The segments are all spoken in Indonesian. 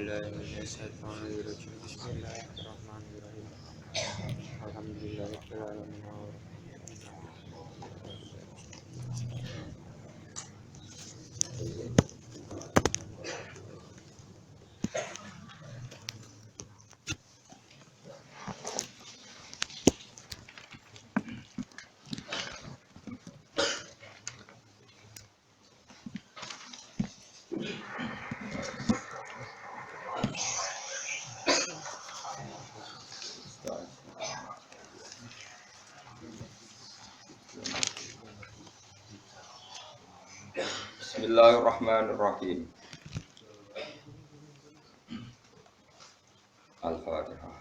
بالله من الشيطان الرجيم بسم الله الرحمن الرحيم الحمد لله رب العالمين Bismillahirrahmanirrahim. Al-Fatihah.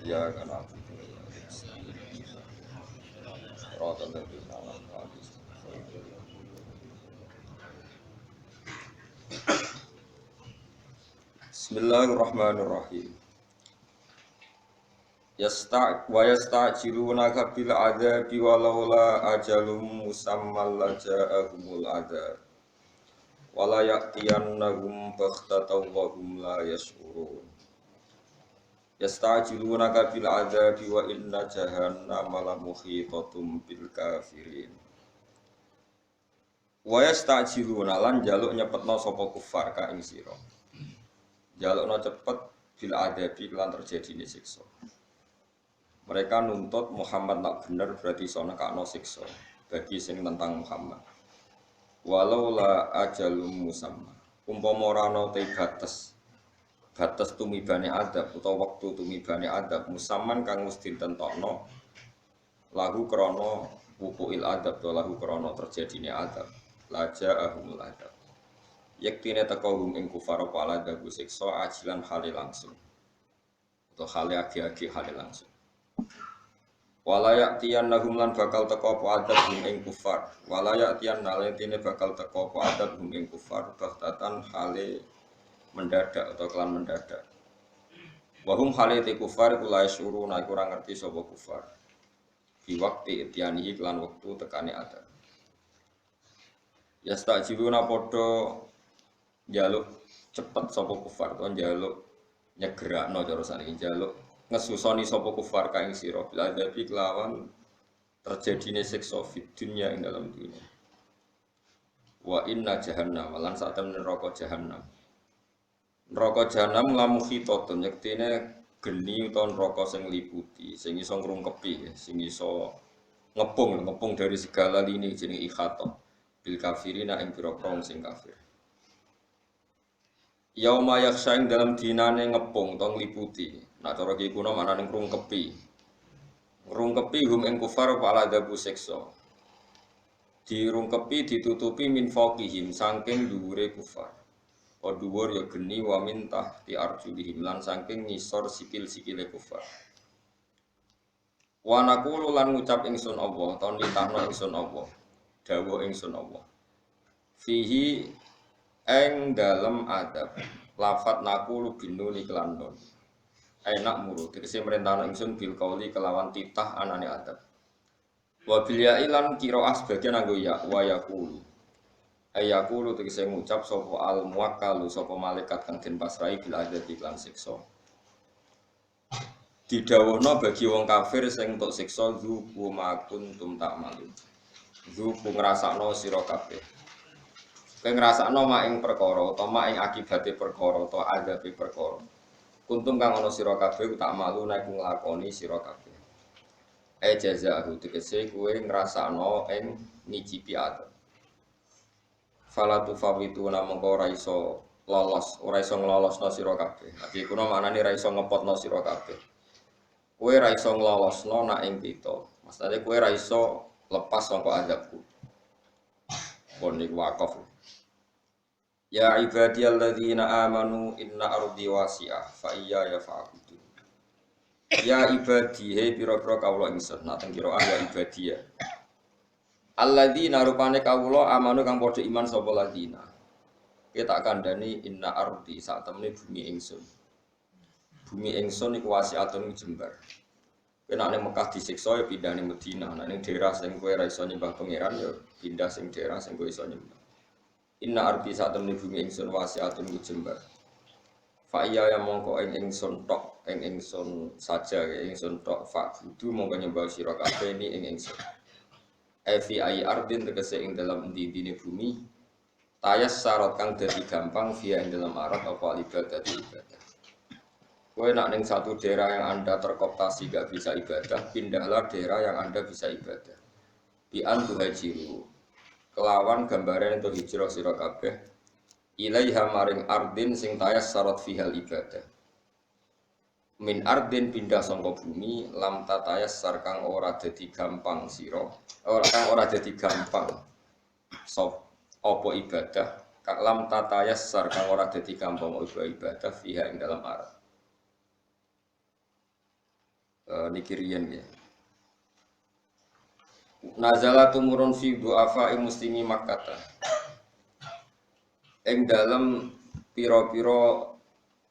Ya kana Bismillahirrahmanirrahim. Yasta'jilunaka bil adzabi walaula ajalum musammal laja'ahumul adzab wala ya'tiyannahum baghtatan wa hum la yash'urun. Yasta'jilunaka bil adzabi wa inna jahannama lamuhitatun bil kafirin. Wa yasta'jiluna lan njaluk nyepetno sapa kufar ka ing sira. Njalukno cepet bil adzabi lan terjadine siksa. Mereka nuntut Muhammad nak bener berarti iso nekakno siksa bagi sing tentang Muhammad. Walau la ajalum musamma. Umpama ora ana te batas tumibane adab utawa wektu tumibane adab musamman kang mesti ditentokno lahu krana wuqu'il adab utawa lahu krana terjadine adab. Laja ahumul adab. Yektine teka hum ing kufar apa adab siksa ajilan hale langsung. Atau hale agi-agi hale langsung. Walayak tiyan nahum lan bakal teko apa adab hum ing kufar. Walayak tiyan naletine bakal teko apa adab hum ing kufar baghtatan hale mendadak atau kelan mendadak. Wahum hale te kufar kula isyuru na kurang ngerti sapa kufar. Fi waqti ityanihi kelan wektu tekane adab. Yastajiluna padha njaluk cepet sapa kufar to njaluk nyegerakno cara saniki njaluk ngesusoni sapa kufar ka ing sira bila dadi kelawan terjadine siksa fid dunya ing dalam dunia. Wa inna jahannam lan sak temen neraka jahannam. Neraka jahannam lamu khitatun yektine geni utawa neraka sing liputi, sing iso ngrungkepi, sing iso ngepung dari segala lini jeneng ikhaton bil kafirina ing pira-pira sing kafir. Yauma yakhshain dalam dinane ngepung utawa ngliputi. Nah cara iki kuna maknane ngrungkepi. Ngrungkepi hum ing kufar pala dabu siksa. Dirungkepi ditutupi min faqihim saking dhuwure kufar. O dhuwur ya geni wa min tahti arjulihim lan saking ngisor sikil-sikile kufar. Wa naqulu lan ngucap ingsun Allah, ton litahno ingsun Allah. Dawuh ingsun Allah. Fihi eng dalem adab lafat naqulu binuni kelan nun. Enak muru tegese merintahno ingsun bil qauli kelawan titah anane adab. Wa bil ya ilan qiraah sebagian anggo ya wa yaqulu. Ayaqulu tegese ngucap sapa al muwakkalu sapa malaikat kang den pasrahi bil adab iklan siksa. Didhawuhna bagi wong kafir sing entuk siksa zuku makuntum ta'malun. Zuku ngrasakno sira kabeh. Kowe ngrasakno mak ing perkara utawa mak ing akibate perkara utawa adabe perkara. Kuntum kang ana sira kabeh tak malu nek nglakoni sira kabeh. Jazaahu tegese kowe ngrasakno ing ngicipi adab. Fala tufawitu namangka ora iso lolos, ora iso nglolosno sira kabeh. Iki kuna maknane ora iso ngepotno sira kabeh. Kowe ora iso nglolosno nak ing kita. Maksudnya kowe ora iso lepas saka adabku. Pon niku wakaf. Ya ibadiyalladzina amanu inna ardi wasi'ah fa iyya fa'budu. Ya ibadi he pira-pira kawula ingsun nak teng kira ya ibadiyah. Alladzina rupane kawula amanu kang padha iman sapa ladina. Ki tak kandhani inna ardi sak temene bumi ingsun. Bumi ingsun iku wasi'atun jembar. Nek ning Mekah disiksa ya pindah ning Madinah, nek ning daerah sing kowe ora iso nyembah pangeran ya pindah sing daerah sing kowe iso nyembah. Inna ardi sak temne bumi ingsun wasiatun ku jembar. Fa iya ya mongko ing ingsun tok, ing ingsun saja ingsun tok fa kudu mongko nyembah sira kabeh ni ing ingsun. Evi ai ardin tegese ing dalam ndi-ndine bumi. Tayas syarat kang dadi gampang via ing dalam arat apa ibadah ibadah. Kowe nak ning satu daerah yang Anda terkooptasi gak bisa ibadah, pindahlah daerah yang Anda bisa ibadah. Bi antu hajiru. Kelawan gambaran itu hijrah sira kabeh ilaiha maring ardin sing tayas syarat fihal ibadah. Min ardin pindah sangka bumi lam tatayas sarkang ora dadi gampang sira. Ora dadi gampang. Sop apa ibadah? Kak lam tatayas sarkang ora dadi gampang ibadah fiha ing dalam arat. Niki riyen ya. Nazala tumurun fi du'afa muslimi Makkah. Ing dalem pira-pira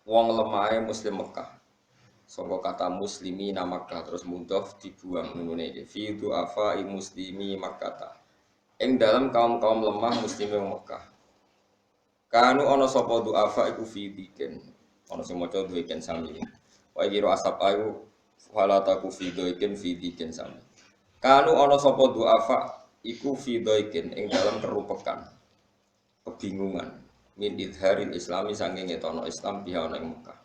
wong lemahe muslim Mekah. Sangka kata muslimi na Makkah terus mudhof dibuang ngene iki. Fi du'afa muslimi Makkah. Ing dalem kaum-kaum lemah muslime Mekah. Kanu ana sapa du'afa iku fi diken. Ana sing maca diken sami. Wa kira asap ayu wala taku fi diken sami. Kanu ana sapa du'afa iku fi daikin ing dalam kerupekan kebingungan min idharil islami saking ngetono Islam biha ana ing Mekah.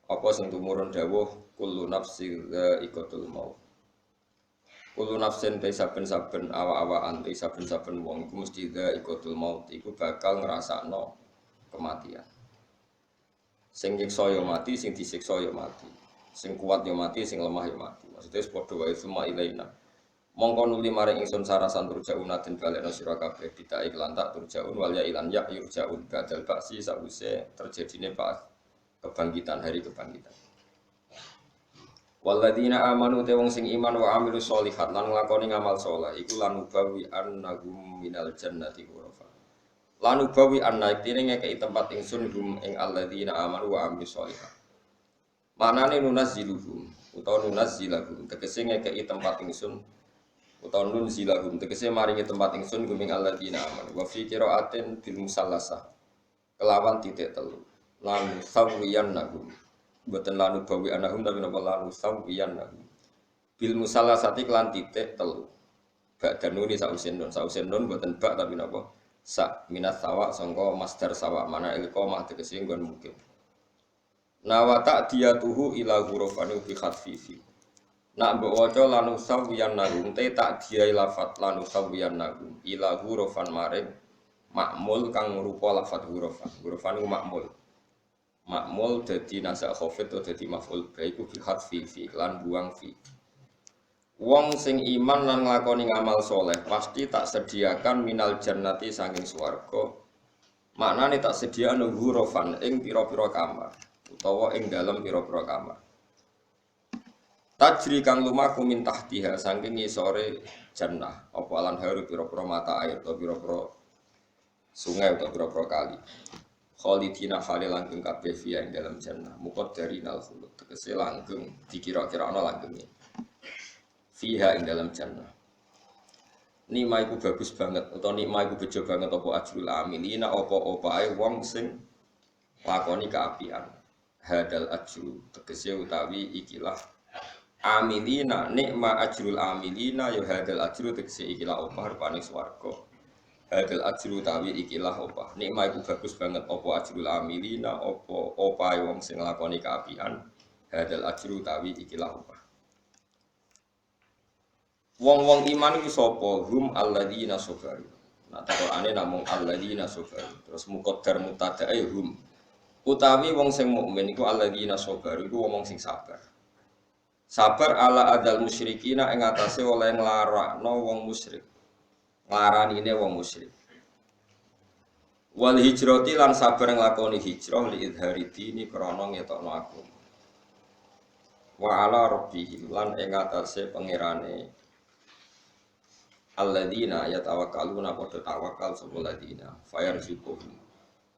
Apa sing tumurun dawuh kullu nafsin dha'iqatul maut. Kullu nafsin te saben-saben awak-awakan te saben-saben wong iku mesti dha'iqatul maut iku bakal ngrasakno kematian. Sing nyiksa ya mati, sing disiksa ya mati. Sing kuat ya mati, sing lemah ya mati. Maksudnya padha wae semua ilaina. Mongko nuli maring ingsun sarasan turjaun den balekno sira kabeh bita iklan tak turjaun wal ya ilan ya yurjaun badal baksi sause terjadine pas kebangkitan hari kebangkitan. Walladzina amanu te wong sing iman wa amilus sholihat lan nglakoni ngamal saleh iku lan ubawi annahum minal jannati ghurafa. Lan ubawi annaiktine ngekeki tempat ingsun hum ing alladzina amanu wa amilus sholihat. Manane nunazziluhum utawa nunazzilahum tegese ngekeki tempat ingsun utawa nunzilahum tegese maringi tempat ingsun guming alladzina amanu wa fi qiraatin bil musallasah kelawan titik telu lan sawiyannahum boten lanu bawi anahum tapi napa lanu sawiyannahum bil musallasati kelan titik telu bak danuni sausen nun boten bak tapi napa sak minat sawa sangka masdar sawa mana ilqamah tegese nggon mungkin. Nawata diyatuhu ila hurufanu bi khatfifi. Nak mbok waca lanu sawiyan nahum te tak diai lafat lanu sawiyan nahum ila hurufan maring makmul kang rupa lafat hurufan. Hurufan iku makmul. Makmul dadi nasak khafid atau dadi maf'ul baiku bi khatfifi lan buang fi. Wong sing iman lan nglakoni ngamal soleh pasti tak sediakan minal jannati saking swarga. Maknane tak sediakno hurufan ing pira-pira kamar. Utawa ing dalam pira-pira kamar. Tajri kang lumaku min tahtiha saking ngisore jannah apa lan haru pira-pira mata air utawa pira-pira sungai utawa pira-pira kali. Khalidina khali langgeng kabeh fiya ing dalam jannah muqaddarinal khulud tegese langgeng dikira-kira ana langgenge. Fiha ing dalam jannah. Nikmah iku bagus banget utawa nikmah iku bejo banget apa ajrul amilina apa opae wong sing lakoni kaapian. Hadal ajru tegese utawi ikilah amilina nikma ajrul amilina ya hadal ajru tegese ikilah opah rupane swarga. Hadal ajru utawi ikilah opah nikma iku bagus banget apa ajrul amilina apa opahe wong sing nglakoni kaapian. Hadal ajru utawi ikilah opah. Wong-wong iman iku sapa? Hum alladzina sabaru. Nah Qur'ane namung alladzina sabaru. Terus muqaddar mutadae hum. Utawi wong sing mukmin iku alladzina sabaru iku wong sing sabar. Sabar ala adzal musyrikina ing atase oleh nglarakno wong musyrik. Nglaranine wong musyrik. Wal hijrati lan sabar nglakoni hijrah li idhari dini krana ngetokno aku. Wa ala rabbihim lan ing atase pangerane alladzina yatawakkaluna padha tawakal sapa alladzina fayarzuquhum.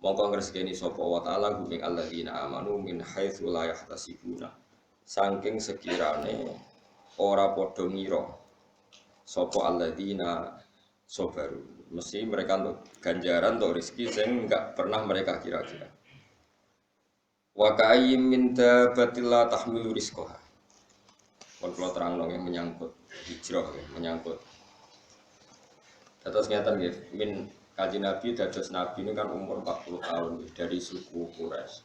Mongko ngresgeni sapa wa ta'ala guming alladzina amanu min haitsu la yahtasibuna. Saking sekirane ora padha ngira sapa alladzina sabaru. Mesti mereka untuk ganjaran untuk rezeki yang enggak pernah mereka kira-kira. Wa ka'ayyim min dabbatin la tahmilu rizqaha. Kalau terang yang menyangkut hijrah, menyangkut. Terus nyata nggih, min Kanjeng Nabi dados Nabi ini kan umur 40 tahun dari suku Quraisy.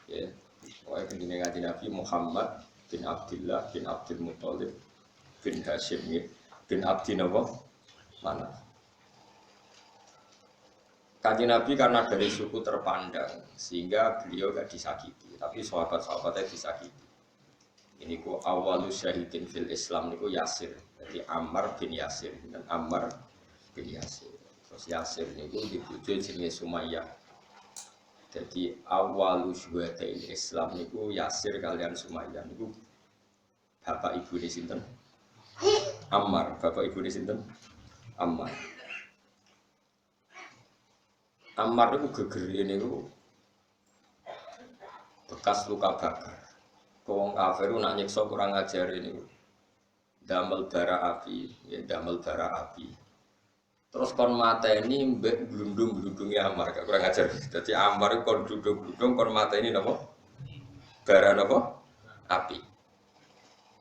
Ya. Pokoknya begini Kanjeng Nabi Muhammad bin Abdullah bin Abdul Muthalib bin Hashim bin Abdi Manaf. Kanjeng Nabi karena dari suku terpandang sehingga beliau gak disakiti, tapi sahabat-sahabatnya disakiti. Ini ku awalus syahidin fil Islam niku Yasir, jadi Ammar bin Yasir dan Ammar bin Yasir. Terus Yasir niku dibujuk jenis Sumayyah. Jadi awalus syuhadail Islam niku Yasir kalian Sumayyah niku bapak ibu di sinten? Ammar, bapak ibu di sinten? Ammar. Ammar itu geger ini itu bekas luka bakar. Wong kafir nak nyiksa kurang ajar ini. Damel bara api, ya damel bara api. Terus kon mateni mbek glundung-glundunge Ammar, gak kurang ajar. Dadi Ammar itu kon glundung-glundung kon mateni napa? Bara napa? Api.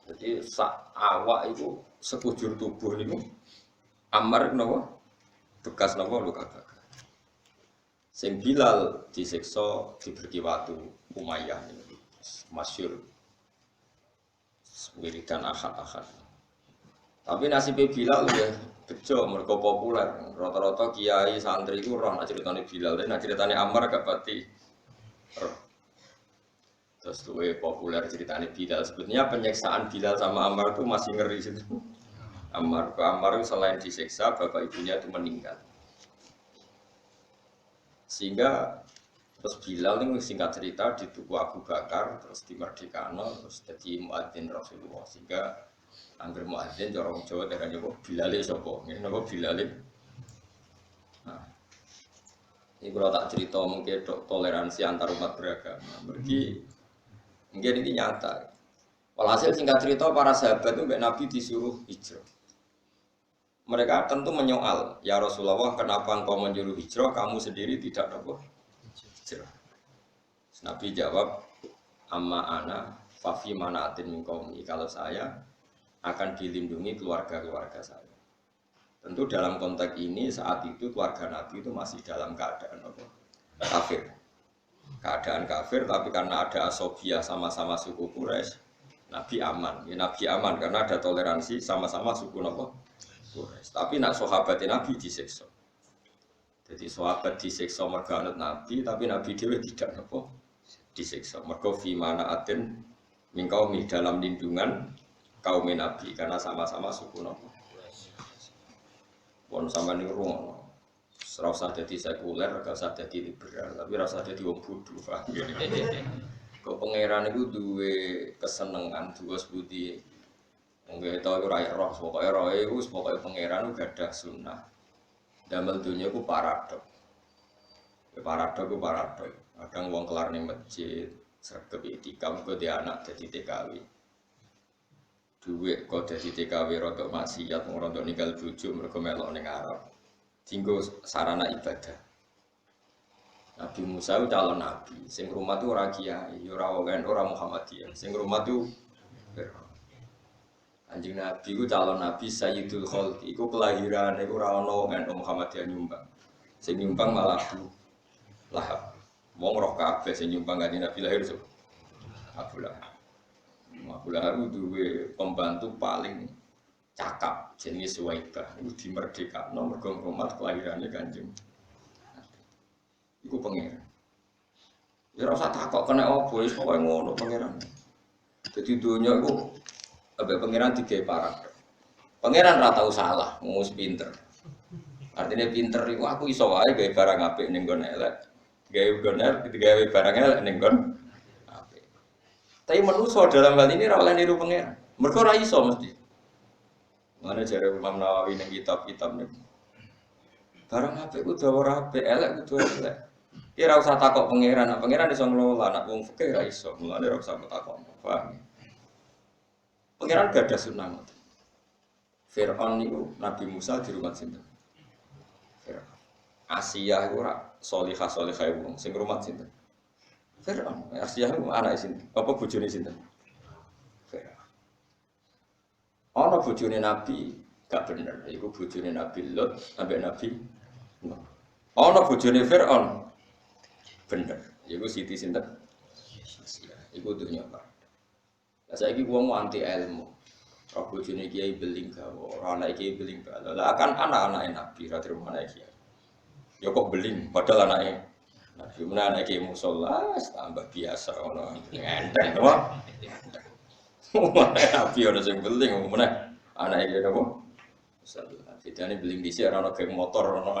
Jadi sak awak itu sekujur tubuh niku Ammar napa? Bekas napa luka bakar. Sing Bilal disiksa diberi watu Umayyah ini masyhur wiridan ahad-ahad. Tapi nasibnya Bilal ya bejo mergo populer. Rata-rata kiai santri ku roh nak critane Bilal, nak critane Ammar gak pati roh. Terus luwe populer ceritane Bilal. Sebetulnya penyiksaan Bilal sama Ammar itu masih ngeri situ. Ammar itu selain disiksa bapak ibunya itu meninggal. Sehingga terus Bilal ini singkat cerita di tubuh Abu Bakar terus dimerdekano terus jadi muadzin Rasulullah sehingga angger muadzin orang Jawa darahnya kok Bilal sapa ngene napa Bilal. Nah, ini kalau tak cerita mungkin toleransi antar umat beragama. Berarti mungkin ini nyata. Walhasil singkat cerita para sahabat itu Nabi disuruh hijrah. Mereka tentu menyoal, ya Rasulullah, kenapa engkau menyuruh hijrah, kamu sendiri tidak hijrah? Nabi jawab, amma ana fafi manaatin min qaumi. Kalau saya akan dilindungi keluarga-keluarga saya. Tentu dalam konteks ini saat itu keluarga Nabi itu masih dalam keadaan kafir. Keadaan kafir, tapi karena ada asobiyah sama-sama suku Quraisy, Nabi aman. Ya, Nabi aman karena ada toleransi sama-sama suku Quraisy. Tapi nak sahabatnya Nabi disiksa. Jadi sahabat disiksa mergo anut Nabi, tapi Nabi dhewe tidak napa disiksa. Mergo fi manaatin min qaumi dalam lindungan kaum Nabi karena sama-sama suku napa. Pun sampean niku rungono. Ora usah dadi sekuler, ora usah dadi liberal, tapi ora usah dadi wong bodho. Kok pangeran iku duwe kesenengan duwe budi. Mungkin tahu ora roh, pokoknya roh itu pokoknya pangeran gadah sunnah. Damel dunia itu paradok. Paradok itu paradok. Kadang wong kelar ning masjid, sregep itikam kok dia anak dadi TKW. Duit kok dadi TKW rodok maksiat, rodok ninggal bojo mergo melok ning Arab. Dinggo sarana ibadah. Nabi Musa itu calon nabi, sing rumah itu ora kiai, ora wong ora Muhammadiyah. Sing rumah itu Anjing Nabi itu calon Nabi Sayyidul Khalqi itu kelahiran itu ora ono NU Muhammadiyah nyumbang. Sing nyumbang malah Abu Lahab. Wong roh kabeh sing nyumbang Kanjeng Nabi lahir sapa? Abu Lahab. Abu Lahab itu duwe pembantu paling cakap jenis Suwaibah. Itu dimerdekakno mergo ngrumat kelahirannya Kanjeng Nabi. Iku pangeran. Ya ora usah takok kena opo wis pokoke ngono pangeran. Dadi donya iku abe pangeran digawe paradok. Pangeran ra tau salah, wis pinter. Artinya pinter iku aku iso wae gawe barang apik ning nggon elek. Gawe barang elek ning nggon apik. Tapi manusa dalam hal ini ra oleh niru pangeran. Mergo ra iso mesti. Mana jare Imam Nawawi ning kitab-kitab niku. Barang apik kudu ora apik, elek kudu elek. Ki ra usah takok pangeran, pangeran iso ngelola, anak wong fikih ra iso. Mulane ra usah takok. Paham? Pengiran gak ada sunnah. Fir'aun niku Nabi Musa di rumah sinten? Fir'aun. Asiyah iku ora salihah wong sing rumah sinten? Fir'aun. Asiyah iku anake sinten? Apa bojone sinten? Fir'aun. Ana bojone Nabi gak bener, iku bojone Nabi Lot sampai Nabi Nuh. Ana bojone Fir'aun bener, iku Siti sinten? Asiyah. Iku dunya Pak. Lah saiki wong anti ilmu. Roh bojone kiai beling gawe, ora anak kiai beling bala. Lah kan anak-anake Nabi ra terima anak kiai. Ya kok beling padahal anake Nabi menawa anake musala tambah biasa ngono. Enteng apa? Nabi ora sing beling menawa anake kiai apa? Musala. Bedane beling dhisik ora ana geng motor ngono.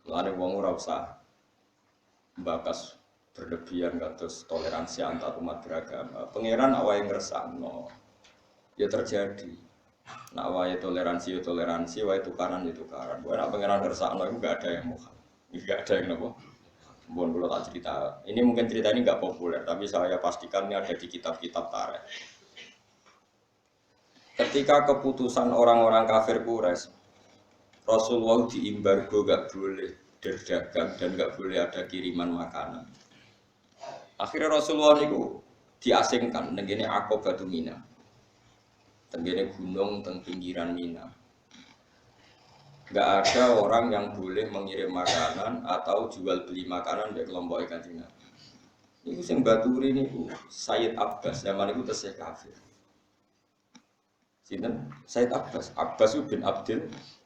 Lane wong ora usah bakas berlebihan kados toleransi antar umat beragama. Pangeran awake ngersakno ya terjadi. Nak wae toleransi ya toleransi, wae tukaran ya tukaran. Wae nak pangeran ngersakno itu enggak ada yang mukhal. Enggak ada yang napa. Mohon kula tak cerita. Ini mungkin cerita ini enggak populer, tapi saya pastikan ini ada di kitab-kitab tarikh. Ketika keputusan orang-orang kafir Quraisy, Rasulullah diimbargo enggak boleh berdagang dan enggak boleh ada kiriman makanan. Akhirnya Rasulullah itu diasingkan tengene Aqabatu Mina. Tengene gunung teng pinggiran Mina. Enggak ada orang yang boleh mengirim makanan atau jual beli makanan dari kelompok Kanjeng Nabi. Niku sing baturi niku Sayyid Abbas, zaman iku tesih kafir. Sinten? Sayyid Abbas. Abbas bin Abdul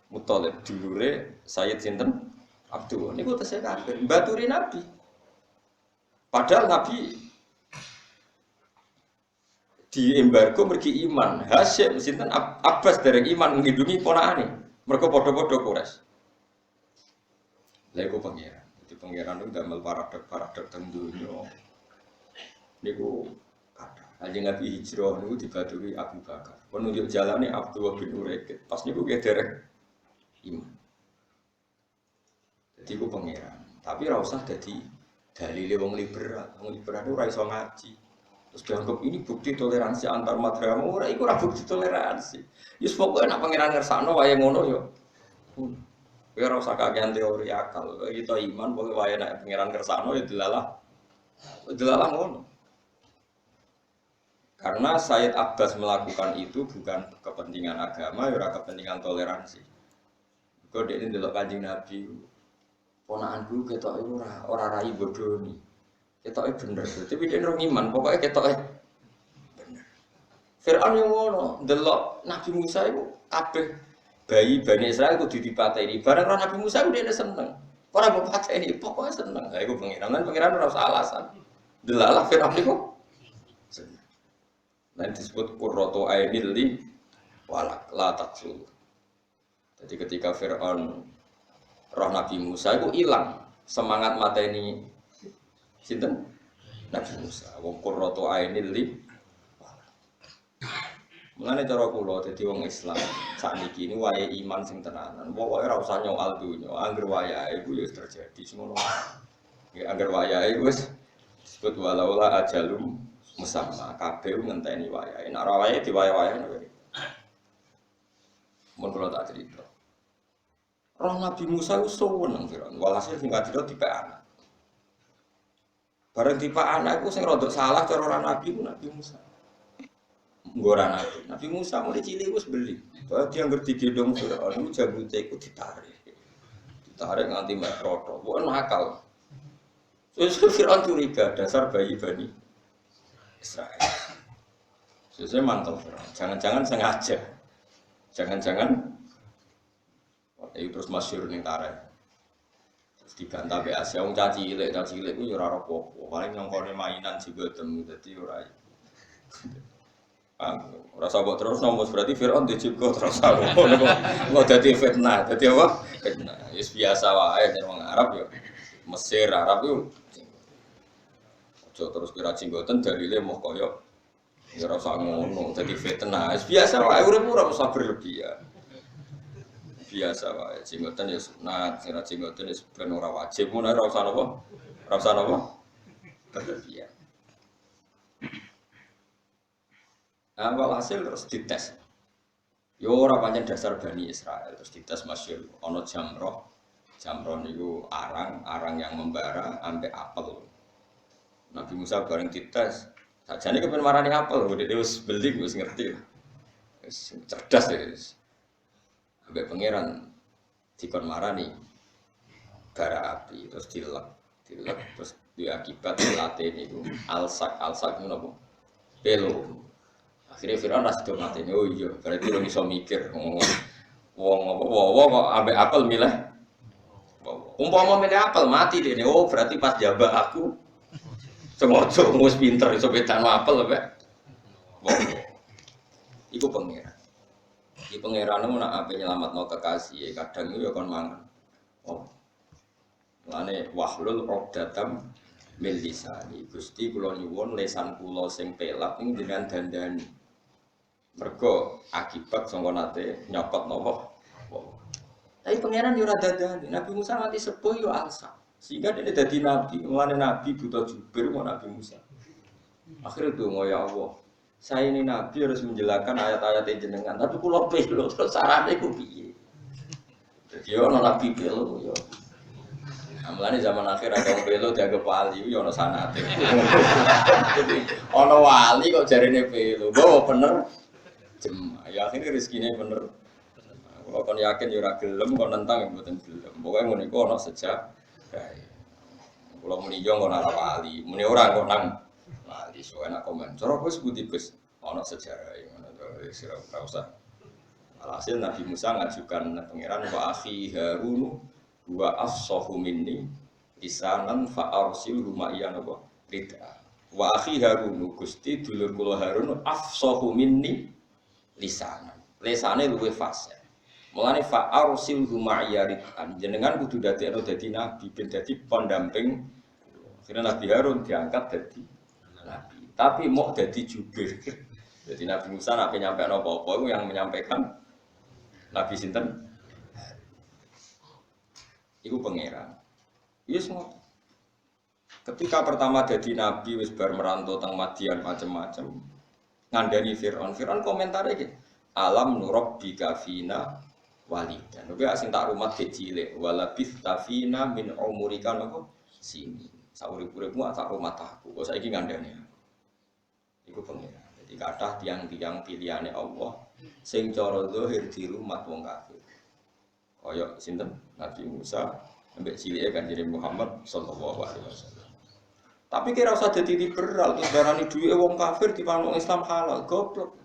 Muthalib, dulure Sayyid sinten? Abdul. Niku tesih kafir. Baturi Nabi. Padahal Nabi di embargo mergi iman. Hasyim sinten Abbas dereng iman ngidungi ponakane. Mergo padha-padha Quraisy. Lha iku pangeran. Dadi pangeran itu damel paradok teng donya. Niku kata Kanjeng Nabi hijrah niku dibaduri Abu Bakar. Penunjuk jalane Abdullah bin Uraiqit. Pas niku ge dereng iman. Dadi iku pangeran. Tapi ora usah dadi dalile wong liberal itu ora iso ngaji. Terus dianggap ini bukti toleransi antar umat beragama, ora iku ora bukti toleransi. Wis pokoke nek pangeran ngersakno wae ngono ya. Kowe ora usah kakean teori akal. Kita iman pokoke wae nek pangeran ngersakno ya delalah ngono. Karena Sayyid Abbas melakukan itu bukan kepentingan agama, ya ora kepentingan toleransi. Kok dekne ndelok Kanjeng Nabi ponakanku ketoke ora rai bodoni. Ketoke bener. Tapi dia ora iman, pokoke ketoke bener. Fir'aun yang ngono, ndelok Nabi Musa iku kabeh bayi Bani Israil kudu dipateni. Bareng Nabi Musa ku dene seneng. Ora mbok pateni, pokoke seneng. Ha iku pangeran ora usah alasan. Delalah Fir'aun iku seneng. Nah disebut qurratu ainil li walak la taqsul. Jadi ketika Fir'aun roh Nabi Musa itu hilang semangat mateni sinten Nabi Musa. Wong qurratu ainil li. Mulane cara kula dadi wong Islam sakniki ini wae iman sing tenanan. Pokoke ora usah nyoal dunya, angger wayahe iku wis terjadi ngono. Ya angger wayahe wis disebut walaula ajalum musamma kabeh ngenteni wayahe. Nek ora wayahe diwayahe wae. Mun kula tak cerita. Roh Nabi Musa itu seneng Firaun. Walhasil singkat cerita tipe anak. Bareng tipe anak itu sing rodok salah cara orang Nabi itu Nabi Musa. Ngora Nabi. Nabi Musa mulai cilik wis beli. Bahwa dia ngerti gendong Firaun itu jambute iku ditarik. Ditarik nganti mek roto. Bukan nakal. Terus Firaun curiga dasar bayi Bani Israil. Sesuai mantap Firaun. Jangan-jangan sengaja. Jangan-jangan itu terus masyhur ning tareh. Terus dibantah be Asia wong caci cilik ku ya ora apa-apa. Paling nyongkone mainan juga temu dadi ora. Ora sabok terus nomos berarti Firaun dijigo terus ngono kok dadi fitnah. Dadi apa? Fitnah. Wis biasa wae nek wong Arab ya. Mesir Arab yo. Aja terus kira jenggoten dalile moh kaya ya ora usah ngono dadi fitnah. Wis biasa wae urip ora usah berlebihan. Biasa wae jenggoten ya sunat, sira jenggoten wis ben ora wajib, mun ora usah napa? Ora usah napa? Berlebihan. Nah, walhasil terus dites. Yo ora pancen dasar Bani Israel terus dites masyhur ana jamroh. Jamroh niku arang yang membara ambek apel. Nabi Musa bareng dites. Sajane kepen marani apel, dhek wis beli wis ngerti. Wis cerdas wis. Ambek pangeran dikon marani bara api terus dilek terus diakibat latih niku alsak niku napa? Pelo. Akhirnya Fir'aun rasa itu mati, oh iya, berarti lo bisa mikir, wong kok ambek apel milih, umpama milih apel mati deh, oh berarti pas jabak aku, sengaja ngus pinter, iso bedan apel, iku pangeran, di pangeran itu nak apa nyelamat no kekasih, kadang itu ya kon mangan, lane wahlul uqdatam min lisani, Gusti kula nyuwun lesan kula sing pelak ing jenengan dandani. Mergo akibat sangka nate nyokot napa. Tapi pangeran yo ora dadani. Nabi Musa mati sepuh yo alsa. Sehingga dia dadi nabi, mulane nabi buta jubir mau Nabi Musa. Akhirnya donga ya Allah. Saya ini nabi harus menjelaskan ayat-ayat jenengan, tapi kula pelo terus sarane ku piye? Dadi yo ana nabi pelo yo. Mulane zaman akhir ada wong pelo dianggap wali yo ana sanate. Ana wali kok jarene pelo. Bawa bener. Ya akhirnya rezekinya bener. Kalau kon yakin ya ora gelem, kon nentang ya mboten gelem. Pokoke ngono iku ana sejak. Kalau muni yo ngono ora wali, muni ora kok nang wali. So enak komen. Cara wis budi wis ana sejarahe ngono to wis ora usah. Alhasil Nabi Musa ngajukan pangeran wa akhi Harun wa afsahu minni lisanan fa arsilhu ma'iyan apa? Rida. Wa akhi Harun Gusti dulur kula Harun afsahu minni lisanan, lesane luwih fasih. Mulane fa arsilhu ma'iyaritan, jenengan kudu dadekno dadi nabi ben dadi pendamping. Akhirnya Nabi Harun diangkat dadi nabi, tapi mau dadi jubir. Jadi Nabi Musa nek nyampe apa-apa itu yang menyampaikan Nabi sinten? Iku pangeran. Yes ngono. Ketika pertama dadi nabi wis bar merantau teng Madian macam-macam. Ngandani Fir'aun komentarnya gitu alam nurabbika fina walidan tapi asing tak rumah kecil walabith tafina min umurika nopo sini saurip-uripmu tak rumah taku kok saiki ngandani iku pengira jadi kathah tiang-tiang pilihane Allah sing cara zahir di rumah wong kafir kaya sinten Nabi Musa ambek cilike Kanjeng Muhammad sallallahu alaihi wasallam. Tapi kira usah jadi liberal, terus darani duwe wong kafir di panggung Islam halal, goblok.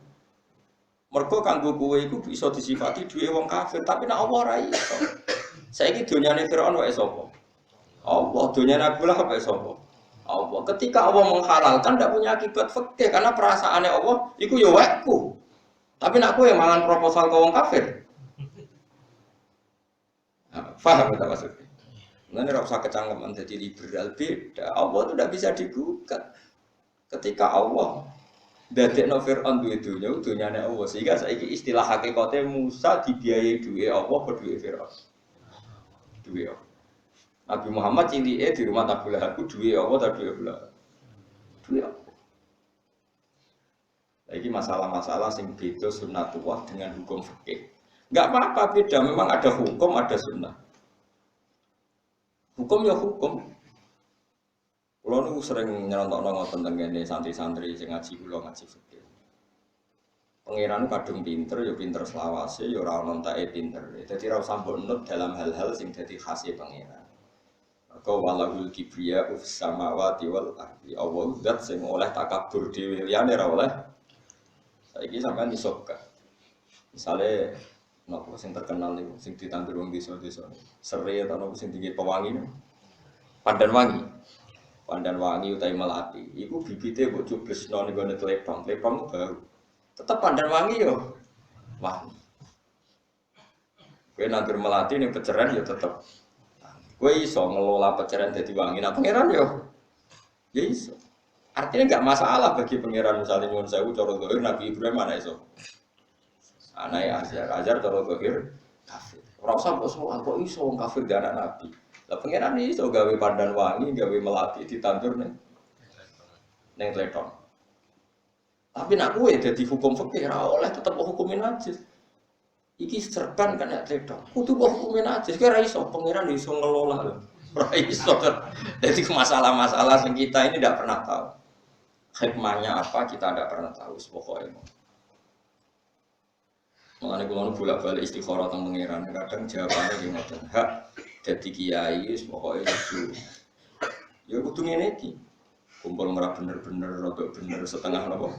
Mergo kanggo kowe iku bisa disifati duwe wong kafir, tapi nek Allah ora iso. Saiki donyane Firaun wae sapa? Allah, donyane Abu Lahab wae sapa? Allah. Ketika Allah menghalalkan tidak punya akibat fikih karena perasaannya Allah iku ya wekku. Tapi nek kowe mangan proposal ke wong kafir. Nah, paham ta maksudnya? Nah, ini rasa kecangkeman jadi liberal beda. Allah itu tidak bisa digugat. Ketika Allah dadekno Fir'aun dunyane Allah sehingga saiki istilah hakikate Musa dibiayai duwe Allah apa duwe Fir'aun? Duwe Allah. Nabi Muhammad cilike di rumah Abu Lahab duwe Allah ta duwe Allah? Duwe Allah. Lagi masalah-masalah sing beda sunnatullah dengan hukum fikih. Enggak apa-apa beda, memang ada hukum, ada sunnah. Hukum ya hukum. Kulo niku sering nyerontokno ngoten teng kene santri-santri sing ngaji kula ngaji fikih. Pangeran kadung pinter ya pinter selawase ya ora ono entake pinter. Dadi ora usah mbok nut dalam hal-hal sing dadi khase pangeran. Kau walahul kibriya ufis samawati wal ardi. Allah zat sing oleh takabur dhewe liyane ora oleh. Saiki sampean iso gak. Misale napa sing terkenal niku sing ditandur wong desa-desa. Serai ta napa sing tinggi pewangi. Pandan wangi utawi melati. Iku bibite mbok cublesno ning gone klepong. Klepong baru. Tetep pandan wangi yo. Wangi. Kowe nandur melati ning peceran yo tetep. Kowe iso ngelola peceran dadi wangi. Nah pangeran yo. Ya iso. Artinya enggak masalah bagi pangeran misalnya nyuwun sewu cara zahir Nabi Ibrahim ana iso. Anake Azar cara zahir kafir. Ora usah kok salah kok iso wong kafir di anak Nabi. Lah pangeran iso gawe pandan wangi, gawe melati ditandur ning tletong. Tapi nak kowe dadi hukum fikih ora oleh tetep hukumin najis. Iki serban kan nek cedhak. Kudu hukumin najis. Kowe ora iso pangeran iso ngelola lho. Ora iso. Jadi masalah-masalah yang kita ini tidak pernah tahu. Hikmahnya apa kita tidak pernah tahu pokoknya. Mengenai kalau bolak-balik istikharah tentang pangeran, kadang jawabannya di ngoten hak jadi kiai pokoknya itu. Ya kudu ngene iki. Kumpul merah bener-bener rodok bener setengah apa.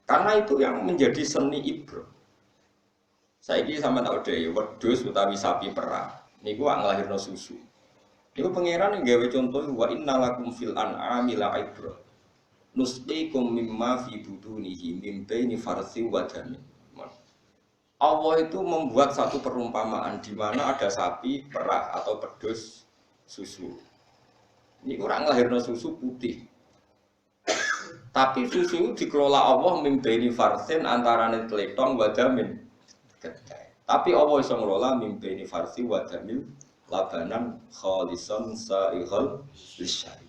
Karena itu yang menjadi seni ibro. Saiki sama tak dhewe wedhus utawi sapi perah. Niku wak nglahirno susu. Niku pangeran yang gawe contoh wa innalakum fil an'ami la ibro. Nusqikum mimma fi budunihi mim baini farsi wa damin. Allah itu membuat satu perumpamaan di mana ada sapi perah atau pedus susu. Ini kurang lahirno susu putih. Tapi susu dikelola Allah mimbaini farsin antarané tletong wadamin. Tapi Allah iso ngelola mimbaini farsi wadamin labanan khalisan saihal lisyari.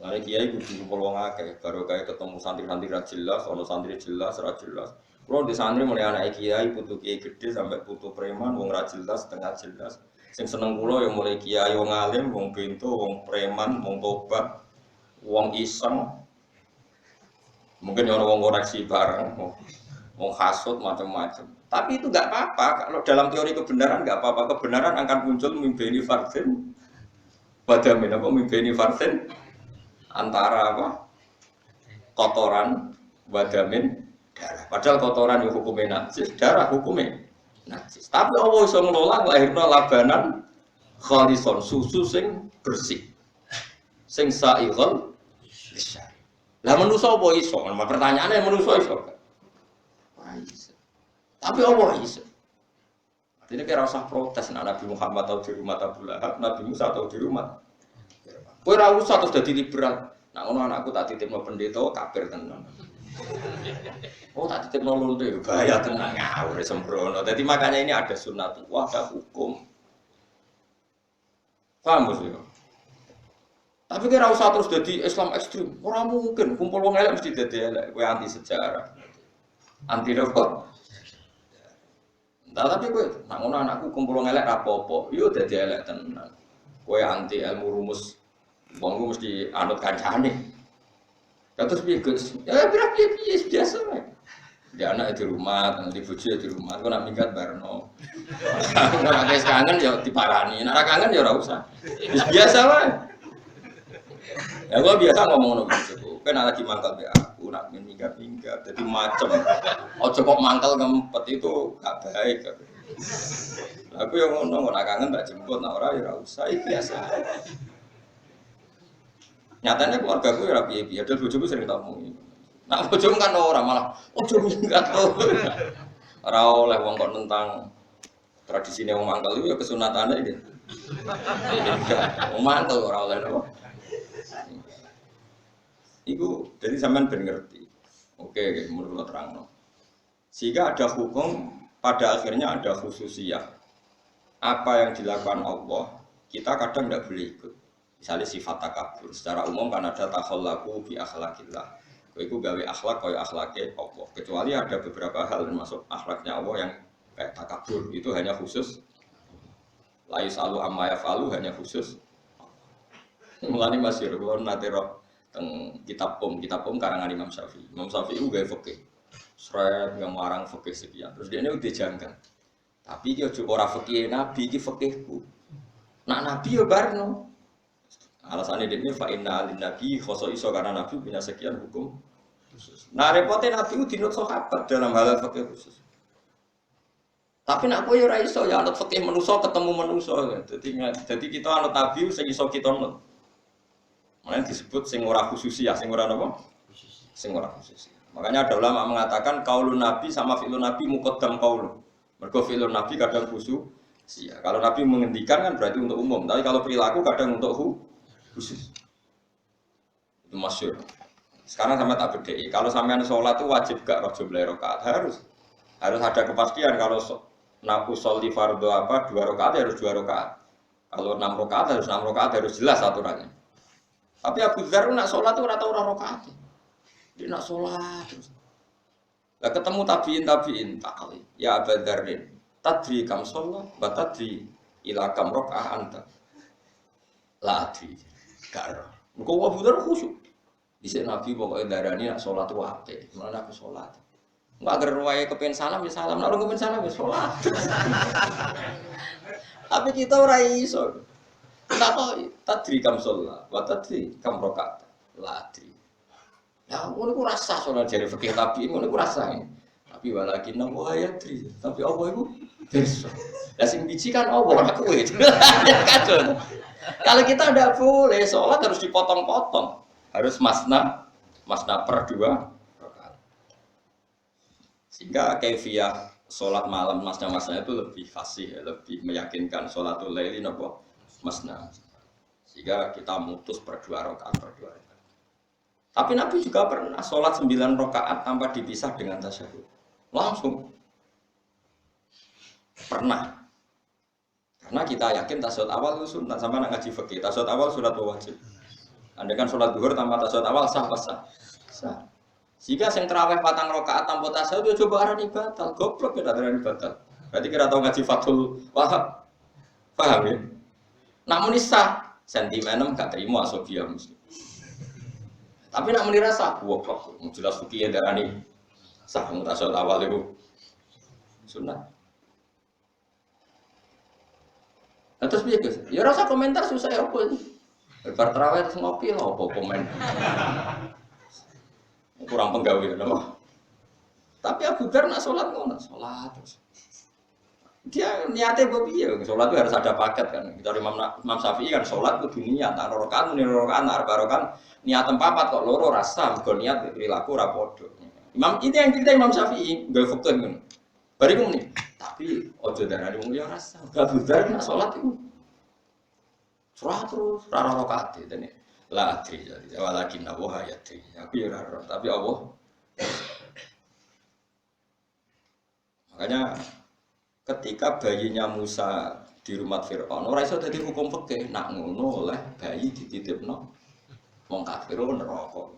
Nah, kiai kudu kumpul wong akeh, baru kayak ketemu santri-santri ra jelas, ono santri jelas, ra jelas. Kulo di santri mulai anak kiai, putu kiai gede sampai putu preman, wong ra jelas, setengah jelas. Sing seneng kulo yang mulai kiai wong alim, wong bento, wong preman, wong tobat, wong iseng. Mungkin orang wong koreksi bareng, wong hasut macam-macam. Tapi itu enggak apa-apa. Kalau dalam teori kebenaran enggak apa-apa. Kebenaran akan muncul mimbeni farsin. Badamin apa mimbeni farsin? Antara apa? Kotoran, badamin, darah. Padahal kotoran itu hukumnya najis, darah hukumnya najis. Tapi Allah bisa ngelola lahirna labanan khalison, susu sing bersih, sing sa'ighal lisyari. Lah manusia apa iso? Pertanyaannya manusia iso gak? Iso. Tapi Allah iso. Artinya kira usah protes nah, Nabi Muhammad atau di rumah Abu Lahab, Nabi Musa atau di rumah. Kowe ora usah terus dadi liberal. Nah ngono anakku tak titipno pendeta kafir tenan. Oh tak titipno lonte bahaya tenan ngawur sembrono. Jadi makanya ini ada sunnatullah, ada hukum. Paham Mas ya? Tapi kira usah terus dadi Islam ekstrim. Ora mungkin kumpul wong elek mesti dadi elek. Kowe anti sejarah. Anti apa? Nah, tapi kowe nak ngono anakku kumpul wong elek ra apa-apa. Yo dadi elek tenan. Kowe anti ilmu rumus. Wong mesti anut kancane. Terus piye Gus? Ya piye biasa wae. Dia anak di rumah, di bojo di rumah. Kok nak minggat barno. Nek wis kangen ya diparani. Nek kangen ya ora usah. Wis biasa wae. Ya gua biasa ngomong ngono bojoku. Kan lagi mangkal be aku, nak minggat-minggat. Jadi macem. Ojo kok mangkal ngempet itu gak baik. Aku yang ngono, nak kangen tak jemput, nak ora ya ora usah. Biasa. Nyatanya keluarga gue ya piye-piye, dan bojoku sering tamu. Nah bojoku kan ora malah, ojo minggat to. Ora oleh wong kok tentang tradisine wong mangkel itu ya kesunatane iki. Wong mangkel ora oleh apa. Iku jadi sampean ben ngerti. Oke, menurut terangno. Sehingga ada hukum, pada akhirnya ada khususiyah. Apa yang dilakukan Allah, kita kadang tidak boleh ikut. Misalnya sifat takabur, secara umum kan ada takhallaku bi akhlaqillah. Itu gawe akhlak kaya akhlake Allah. Kecuali ada beberapa hal termasuk akhlaknya Allah yang kayak takabur, itu hanya khusus. La yusalu amma yafalu hanya khusus. Mulane masyhur kula nate roh teng kitab Qum karangan Imam Syafi'i. Imam Syafi'i itu gawe fikih. Sret yang marang fikih sekian. Terus dia ini udah janggal. Tapi dia juga orang fikih Nabi, ini fikihku. Nak Nabi ya barno. Alasannya dia ini fa'inna alin Nabi khoso iso karena Nabi punya sekian hukum khusus. Nah repotnya Nabi itu dinut sahabat dalam hal fikih khusus. Tapi nak kowe ora iso ya anut fikih manusa ketemu manusa. Jadi kita anut Nabi sing iso kita anut. Makanya disebut sing ora khususiyah, sing ora napa? Sing ora khususiyah. Makanya ada ulama mengatakan qaulun Nabi sama fi'lun Nabi muqaddam qaulun. Mergo fi'lun Nabi kadang khususiyah. Kalau Nabi menghentikan kan berarti untuk umum, tapi kalau perilaku kadang untuk khusus. Itu masyhur. Sekarang sama tak bedai. Kalau sampean sholat itu wajib gak roh jumlah rakaat? Harus ada kepastian. Kalau naku sholli fardhu apa 2 rakaat harus 2 rakaat. Kalau 6 rakaat harus 6 rakaat, harus jelas aturannya. Tapi Abu Dzar nak sholat itu ora tau ora rakaat. Dia nak sholat terus. Lah ketemu tabiin takali. Ya Abu Dzarrin, tadri kam sholat, wa tadri ila kam rakaah anta. La adri. Karo. Engko Abu Dzar khusyuk. Dhisik Nabi pokoke darani nak sholat wae. Mulane aku sholat. Enggak agar wae kepen salam ya salam, nak kepen salam ya sholat. Tapi kita ora iso. Takoki, tadri kam sholat, wa tadri kam rakaat. La adri. Nah, ngono ku rasa soal jare fikih tapi ngono ku rasa. Tapi walakin nang ayatri, tapi apa iku? Pirsa. Lah sing biji kan apa ora kowe. Kacau. Kalau kita ndak boleh salat harus dipotong-potong. Harus masna per 2 rakaat. Sehingga kaifiyah salat malam masna itu lebih fasih, lebih meyakinkan salatul laili napa masna. Sehingga kita mutus per 2 rakaat. Tapi Nabi juga pernah sholat 9 rakaat tanpa dipisah dengan tasyahud. Langsung. Pernah. Karena kita yakin tasyahud awal itu sunat. Sama nak ngaji fikih. Tasyahud awal surat wajib. Andai kan sholat duhur tanpa tasyahud awal sah pas sah. Jika yang terawih 4 rakaat tanpa tasyahud ya coba arani batal. Goblok ya arani batal. Berarti kira tahu ngaji Fathul Wahab. Paham ya? Namun sah. Sentimenem gak terima asobia mesti. Tapi nak menira sah, goblok. Jelas fikih darani sah mutasawuf awal itu sunat. Nah, terus piye Gus? Ya rasa komentar susah ya apa itu. Bar terawih terus ngopi lho apa komen. Kurang penggawean apa. Tapi Abu Dzar nak salat ngono, salat terus. Dia niatnya piye? Salat itu harus ada paket kan. Kita Imam Syafi'i kan salat kudu niat, ana rakaat, rakaat. Niatan papat kok loro rasa, mergo niat perilaku ora padha. Imam itu yang cerita Imam Syafi'i, gawe fikih ngono. Bariku muni, tapi ojo darani wong liya rasa. Abu Dzar nak salat iku. Salat terus ora rakaat dene. La adri jadi walakin Allah ayati. Aku ya ora, tapi Allah. Makanya ketika bayinya Musa di rumah Fir'aun, ora iso dadi hukum fikih, nak ngono oleh bayi dititipno wong kafir neraka.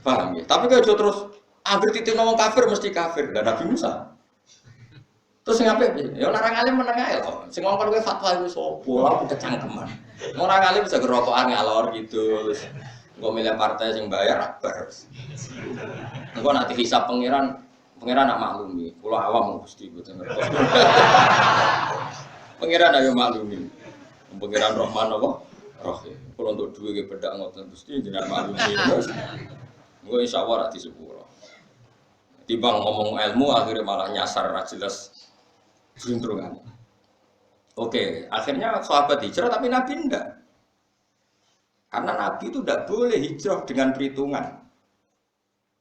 Paham ya? Tapi kalau terus anggere titipno wong kafir mesti kafir. Lah Nabi Musa. Terus sing apik piye? Ya ora ngalim meneng ae lho. Sing ngongkon kowe fatwa iku sapa? Lah kecangkeman. Ora ngalim bisa gerokokan ngalor gitu. Engko milih partai sing bayar akbar. Engko nanti hisab pangeran nak maklumi. Kula awam Gusti mboten ngertos. Pangeran ayo maklumi. Pangeran Rahman apa? Rahim. Kalau untuk dua ke bedak ngoten Gusti jenengan maklumi. Engko insyaallah ra disepuro. Timbang ngomong ilmu akhirnya malah nyasar ra jelas juntrungan. Oke, akhirnya sahabat hijrah tapi Nabi enggak. Karena Nabi itu tidak boleh hijrah dengan perhitungan.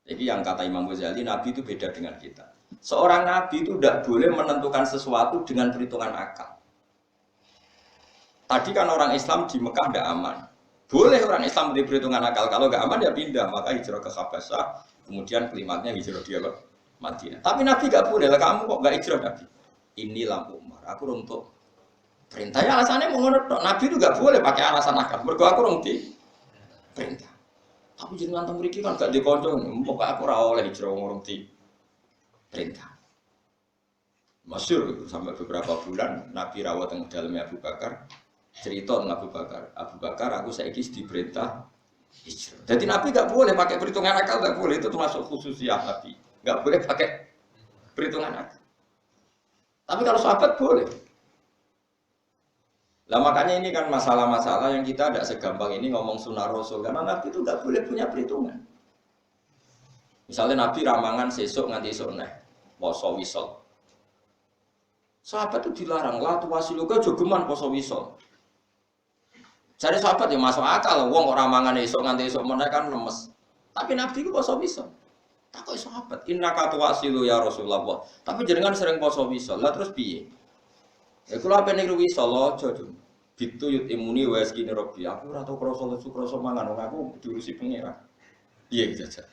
Jadi yang kata Imam Ghazali, Nabi itu beda dengan kita. Seorang Nabi itu tidak boleh menentukan sesuatu dengan perhitungan akal. Tadi kan orang Islam di Mekah tidak aman. Boleh orang Islam di perhitungan akal. Kalau nggak aman ya pindah, maka hijrah ke Habasyah. Kemudian kelimatnya hijrah dia ke Madinah. Tapi Nabi nggak boleh. Lah kamu kok nggak hijrah Nabi? Ini lampu Umar. Aku untuk perintahnya alasannya mau ngono. Nabi itu nggak boleh pakai alasan akal. Mergo aku di perintah. Tapi jenengan teng mriki kan gak dikonco, mbok aku ora oleh hijrah wong di perintah. Masyhur sampai beberapa bulan Nabi rawat teng dalamnya Abu Bakar. Cerita tentang Abu Bakar aku saiki diperintah hijrah. Jadi Nabi gak boleh pakai perhitungan akal, gak boleh, itu termasuk khususiyah Nabi. Gak boleh pakai perhitungan akal. Tapi kalau sahabat boleh. Lah makanya ini kan masalah-masalah yang kita tidak segampang ini ngomong sunnah Rasul. Karena Nabi itu tidak boleh punya perhitungan. Misalnya Nabi ramangan sesuk nganti esuk neh, poso wisol. Sahabat itu dilarang, la tuwasiluka jogeman poso wisol. Cari sahabat ya masuk akal, wong kok ramangan esuk nganti esuk meneh kan lemes. Tapi Nabi itu poso wisol. Takoi sahabat, innaka tuwasilu ya Rasulullah. Tapi jenengan sering poso wisol. Lah terus piye? Ya kula ape niku wisol aja, Jum. Bitu yut imuni wa yaskini rabbi. Aku ora tau krasa lesu krasa mangan, wong aku diurusi pangeran. Piye iki aja.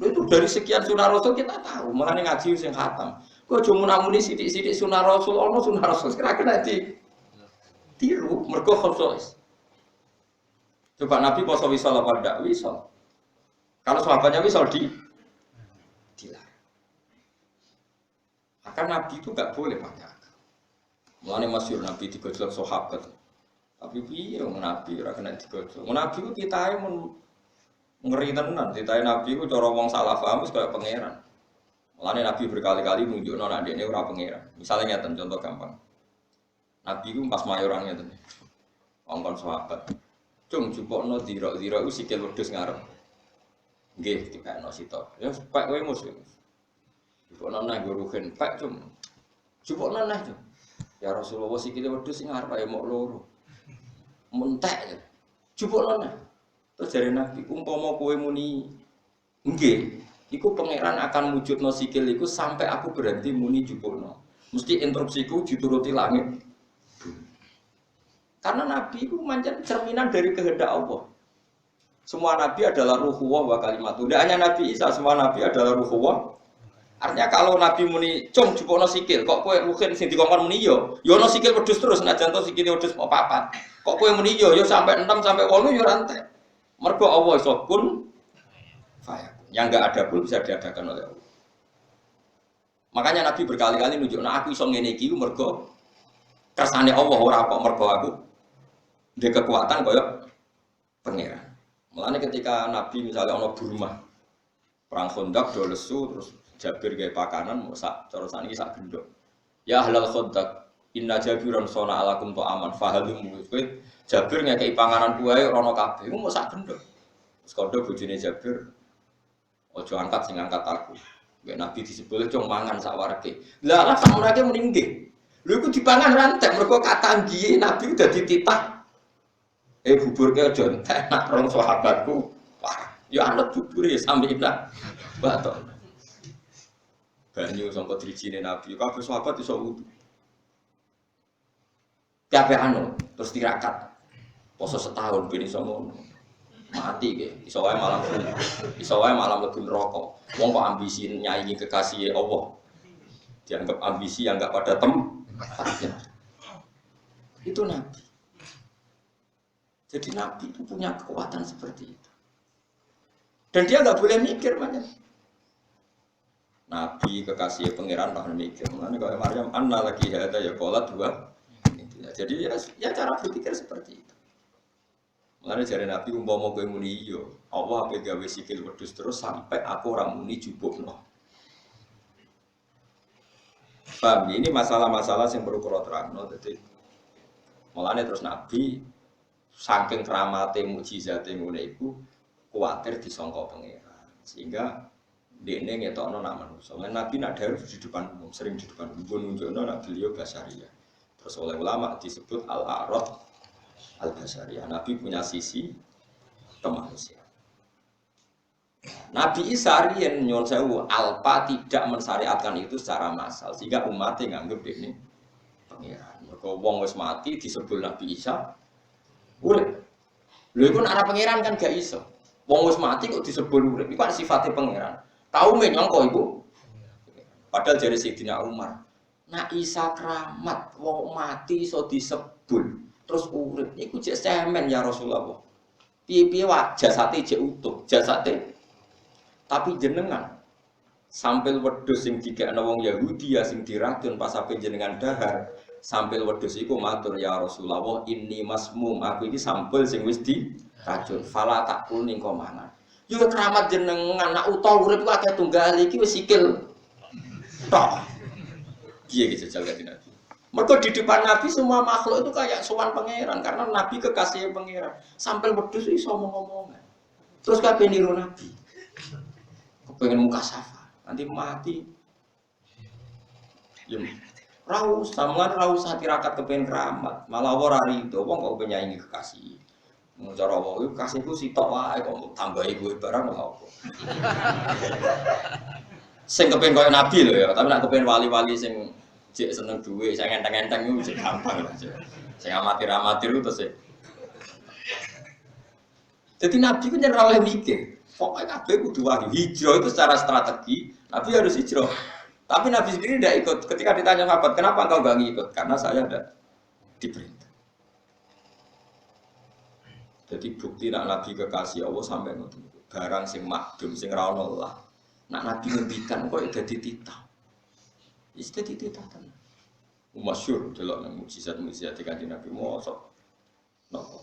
Itu dari sekian sunah Rasul kita tahu, makanya ngaji sing khatam. Kok aja munamuni sithik-sithik sunah Rasul, ono sunah Rasul kira-kira tiru mergo khusus. Coba Nabi poso wisol apa ndak wisol? Kalau sahabatnya misal dilarang. Maka Nabi itu nggak boleh pakai akal. Mulane masyhur Nabi digojlok sahabat. Tapi piye Nabi ora kena digojlok. Nabi itu titahe mun ngeri tenan, titahe Nabi itu cara wong salah paham wis kaya pangeran. Mulane Nabi berkali-kali nunjukno nek dekne ora pangeran. Misalnya ngeten contoh gampang. Nabi itu pas mayoran ngeten. Ngongkon sahabat. Cung jupukno dira-dira iku sikil wedhus ngarep. Nggih, dipekno sitok. Ya pek kowe muslim. Jupukno nang guruken, pek cung. Jupukno nang cung. Ya Rasulullah sikile wedhus sing ngarep ae mok loro. Mentek. Jupukno nang. Terus jare Nabi, umpama kowe muni nggih, iku pangeran akan wujudno sikil iku sampai aku berhenti muni jupukno. Mesti instruksiku dituruti langit. Karena Nabi itu mancan cerminan dari kehendak Allah. Semua Nabi adalah ruhullah wa kalimatu. Tidak hanya Nabi Isa, semua Nabi adalah ruhullah. Artinya kalau Nabi muni cung jupukno sikil, kok kowe ruhin sing dikongkon muni yo ono sikil wedhus terus, nek jantung sikile wedhus mau papat. Kok kowe muni yo sampai 6 sampai 8 yo rantai. Mergo Allah iso kun fayakun. Yang enggak ada pun bisa diadakan oleh Allah. Makanya Nabi berkali-kali nunjuk, nah aku iso ngene iki mergo kersane Allah ora kok mergo aku ndek kekuatan kaya pangeran. Mulane ketika Nabi misalnya ana Burma perang Khandaq do lesu terus Jabir gawe pakanan mau sak cara saniki sak gendok. Ya halal Khandaq inna Jabiran sona alakum to aman fahalum kowe Jabir ngekeki panganan kuwe rono kabeh iku mau sak gendok. Terus kodho bojone Jabir ojo angkat sing angkat aku. Nek Nabi disebut cung mangan sak wareke. Lah lah sak wareke muni nggih. Lha iku dipangan rantek mergo katanggihe Nabi udah dititah. Buburke aja entek nak rong sahabatku. Wah, ya anak bubure sampe enak. Batok. Banyu sangka drijine Nabi, kabeh sahabat iso wudu. Kabeh anu terus tirakat. Poso setahun ben iso ngono. Mati ge, iso wae malam mlebu neraka. Wong kok ambisi nyaingi kekasih Allah. Dianggap ambisi yang enggak pada tempatnya. Itu Nabi. Jadi Nabi itu punya kekuatan seperti itu. Dan dia nggak boleh mikir banyak. Nabi kekasih pangeran tak mikir. Mana kalau Maryam anna lagi ada ya kolat dua. Jadi ya cara berpikir seperti itu. Mulane jare Nabi umpama kowe muni iya, Allah ape gawe sikil wedhus terus sampai aku ora muni jupukno. Paham? Ini masalah-masalah yang perlu kula terangno dadi. Mulane terus Nabi saking keramate mukjizate ngene iku kuwatir disangka pangeran. Sehingga dekne ngetokno nak manusa. Nabi nak dawuh di depan umum, sering di depan umum nunjukno nak beliau basyariyah. Terus oleh ulama disebut al-arad al-basyariyah. Nabi punya sisi kemanusiaan. Nabi Isa riyen nyuwun sewu alpa tidak mensyariatkan itu secara massal sehingga umatnya nganggep dekne pangeran. Mergo wong wis mati disebut Nabi Isa urip. Lha iku nek pangeran kan gak iso. Wong wis mati kok disebut urip. Iku kan sifate pangeran. Kaume nyangka iku. Padahal jare Sayyidina Umar, nak Isa keramat wong mati iso disebul terus urip. Iku jek semen ya Rasulullah. Piye-piye wae jasate jek utuh, jasate. Tapi jenengan sampil wedhus sing dikekno wong Yahudi ya sing diracun pas sampe jenengan dahar. Sampil wedhus iku matur ya Rasulullah inni masmum aku iki sampel sing wis diracun fala tak kuning kok mangan yo keramat jenengan nak utawa urip ku akeh tunggal iki wis sikil tok piye iki jajal kanthi Nabi mergo di depan Nabi semua makhluk itu kayak sowan pangeran karena Nabi kekasih pangeran sampil wedhus iso ngomong terus kabeh niru Nabi kepengin muka safa nanti mati yo raus, sampean raus hati rakat kepen keramat, malah ora rido, wong kok penyaingi kekasih. Cara wong iku kasihku sitok wae kok tambahi kowe barang lha opo. Sing kepen koyo nabi lho ya, tapi nek kepen wali-wali sing jek seneng duwe, sing enteng-enteng iku wis gampang lho. Sing amatir-amatir ku terus. Jadi nabi ku nyerah oleh mikir, pokoknya kabeh kudu wahyu. Hijrah itu secara strategi, nabi harus hijrah. Tapi Nabi sendiri tidak ikut. Ketika ditanya sahabat, kenapa engkau enggak ngikut? Karena saya ada diperintah. Jadi bukti nak Nabi kekasih Allah sampai ngoten. barang sing makdum sing ra ono lah. Nak Nabi ngendikan kok dadi titah. Wis dadi titah tenan. Masyhur delok nang mukjizat-mukjizat Kanjeng Nabi mosok. Napa?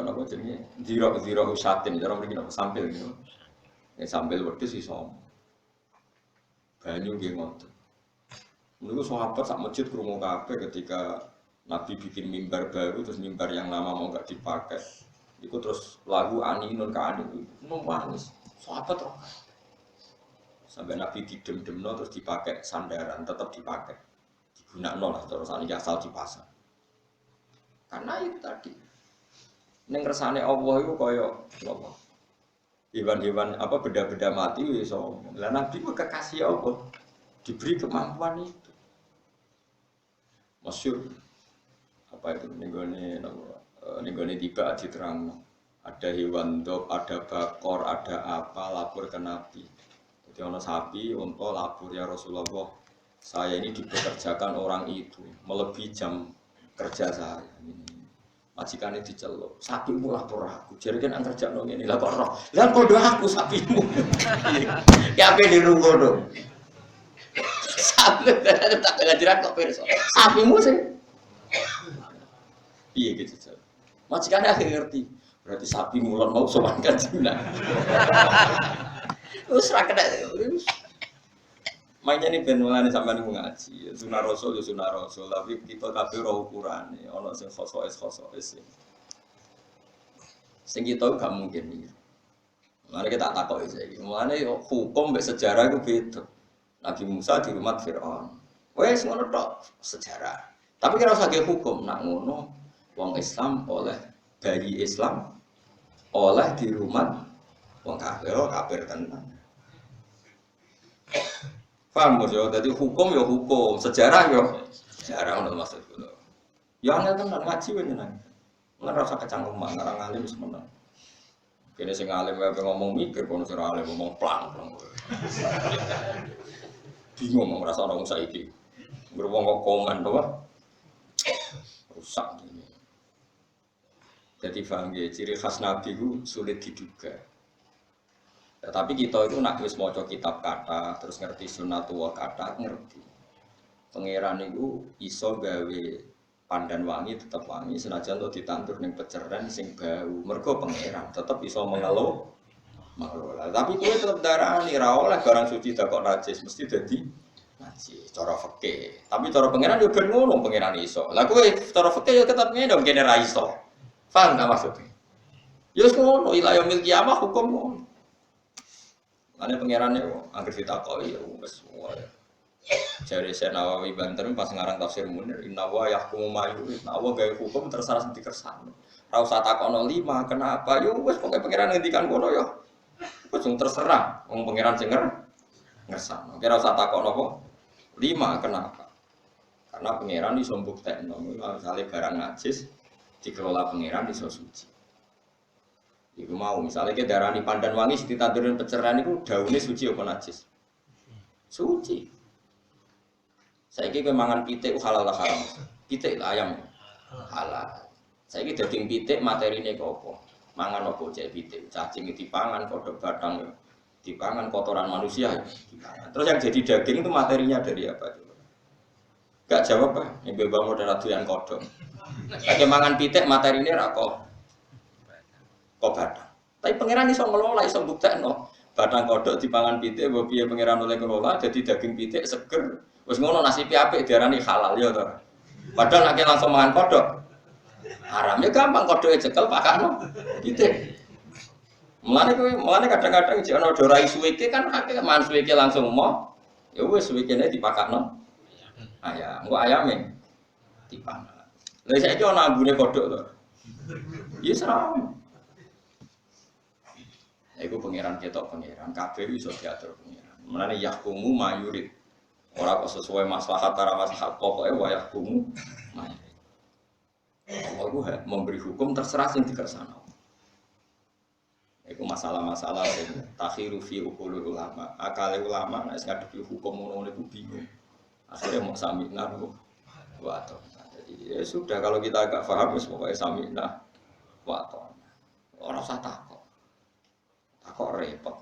Napa jenenge? Zira usatin, cara mriki napa sampil gitu. Nek sampil wedhus iso. Banyu nggih ngoten. Niku sahabat sak masjid krungu kabeh ketika Nabi bikin mimbar baru terus mimbar yang lama mau enggak dipakai. Iku terus lagu aninun ka anin nangis. Sahabat roh. Sampai Nabi didem-demno terus dipakai sandaran, tetap dipakai. Digunakno lah terus saniki asal dipasang. Karena itu tadi. Ning kersane Allah iku kaya apa? Hewan-hewan apa benda-benda mati iso. Lah Nabi ku kekasih Allah. Diberi kemampuan itu. Masyhur apa itu nenggone tiba diterangno. Ada hewan dop, ada bakor, ada apa lapor ke Nabi. Jadi ono sapi, unta lapor ya Rasulullah. Saya ini dipekerjakan orang itu melebihi jam kerja saya. Majikannya diceluk, sapimu lapor aku. Jadi kan kerja nong ini lah kok roh. Lah kodo aku sapimu. Ya apa di rungo dong. Sapi tak ngajaran kok pirsa. Sapimu sih. Iya gitu. Majikannya akhirnya ngerti. Berarti sapi mulon mau sowan kanjeng. Terus ra kena. Mainnya nih ben mulane sampean ngaji. Sunah Rasul ya sunah Rasul, tapi kita kabeh roh ukurane. Ana sing khosoes. Sing kita gak mungkin iki. Mulane kita tak takoki saiki. Mulane hukum mbek sejarah iku beda. Nabi Musa di rumah Firaun. Wes ngono tok sejarah. Tapi kira usah hukum nak ngono wong Islam oleh dari Islam oleh di rumah wong kafir tenan. Paham bos ya, jadi hukum ya hukum, sejarah ya sejarah menurut maksud itu. Ya angel tenan ngaji wae nyeneng. Ora rasa kecangkeman ngarang alim wis meneng. Kene sing alim wae ngomong mikir kono sing alim ngomong plang. Bingung ngrasa orang saiki. Berwong kok komen to, rusak ini. Jadi paham ya, ciri khas Nabi itu sulit diduga. Tapi kita itu nak wis maca kitab kata, terus ngerti sunatullah kata, ngerti. Pangeran itu iso gawe pandan wangi tetap wangi, senajan to ditandur ning peceren sing bau. Mergo pangeran tetap iso mengelola. Tapi kowe tetep darani ra oleh barang suci tak kok najis, mesti dadi najis cara fikih. Tapi cara pangeran yo ben ngono, pangeran iso. Lah kowe cara fikih yo tetep ngene kene ra iso. Paham ta maksudnya? Yo ngono, ila yaumil kiamah hukum ngono. Ane pangerannya angger ditakoki ya wis wae. Jare Syekh Nawawi Banten pas ngarang tafsir Munir, inna wa yahkumu ma yurid. Nah, wa gawe hukum terserah sing dikersakno. Ora usah takono 5 kenapa yo wis pokoke pangeran ngendikan kono yo. Wis terserah wong pangeran sing ngersakno. Ora usah takono apa 5 kenapa? Karena pangeran iso mbuktekno misale barang najis dikelola pangeran iso suci. Iku mau misalnya ke darani pandan wangi sing ditandurin peceran iku daune suci apa najis? Suci. Saiki kowe mangan pitik halal ta haram? Pitik ayam halal. Saiki daging pitik materine kok apa? Mangan apa cek pitik? Cacing dipangan, kodok batang dipangan, kotoran manusia dipangan. Terus yang jadi daging itu materinya dari apa? Gak jawab Pak. Yang bebas modal doyan kodok. Lagi mangan pitik materine ra kok batang. Tapi pangeran iso ngelola, iso mbuktekno. Batang kodok dipangan pitik, mbok piye pangeran oleh ngelola jadi daging pitik seger. Wis ngono nasibe apik diarani halal ya to. Padahal nek langsung mangan kodok haram ya gampang kodoke cekel pakakno pitik. Mulane kadang-kadang jek ana do rai suweke kan akeh mangan suweke langsung mo. Ya wis suwekene dipakakno. Ayam, engko ayame dipangan. Lah saiki ana ambune kodok to. Ya seram. Iku pangeran ketok pangeran, kabeh iso diatur pangeran. Mulane yahkumu mayurid. Ora kok sesuai maslahat ora maslahat pokoke wa yahkumu mayurid. Allah memberi hukum terserah sing dikersakno. Iku masalah-masalah sing takhiru fi uqulul ulama. Akale ulama nek ngadepi hukum ngono niku bingung. Akhirnya mau samina wa ta. Jadi ya sudah kalau kita agak paham wis pokoke samina wa ta. Ora usah takok. kok repot.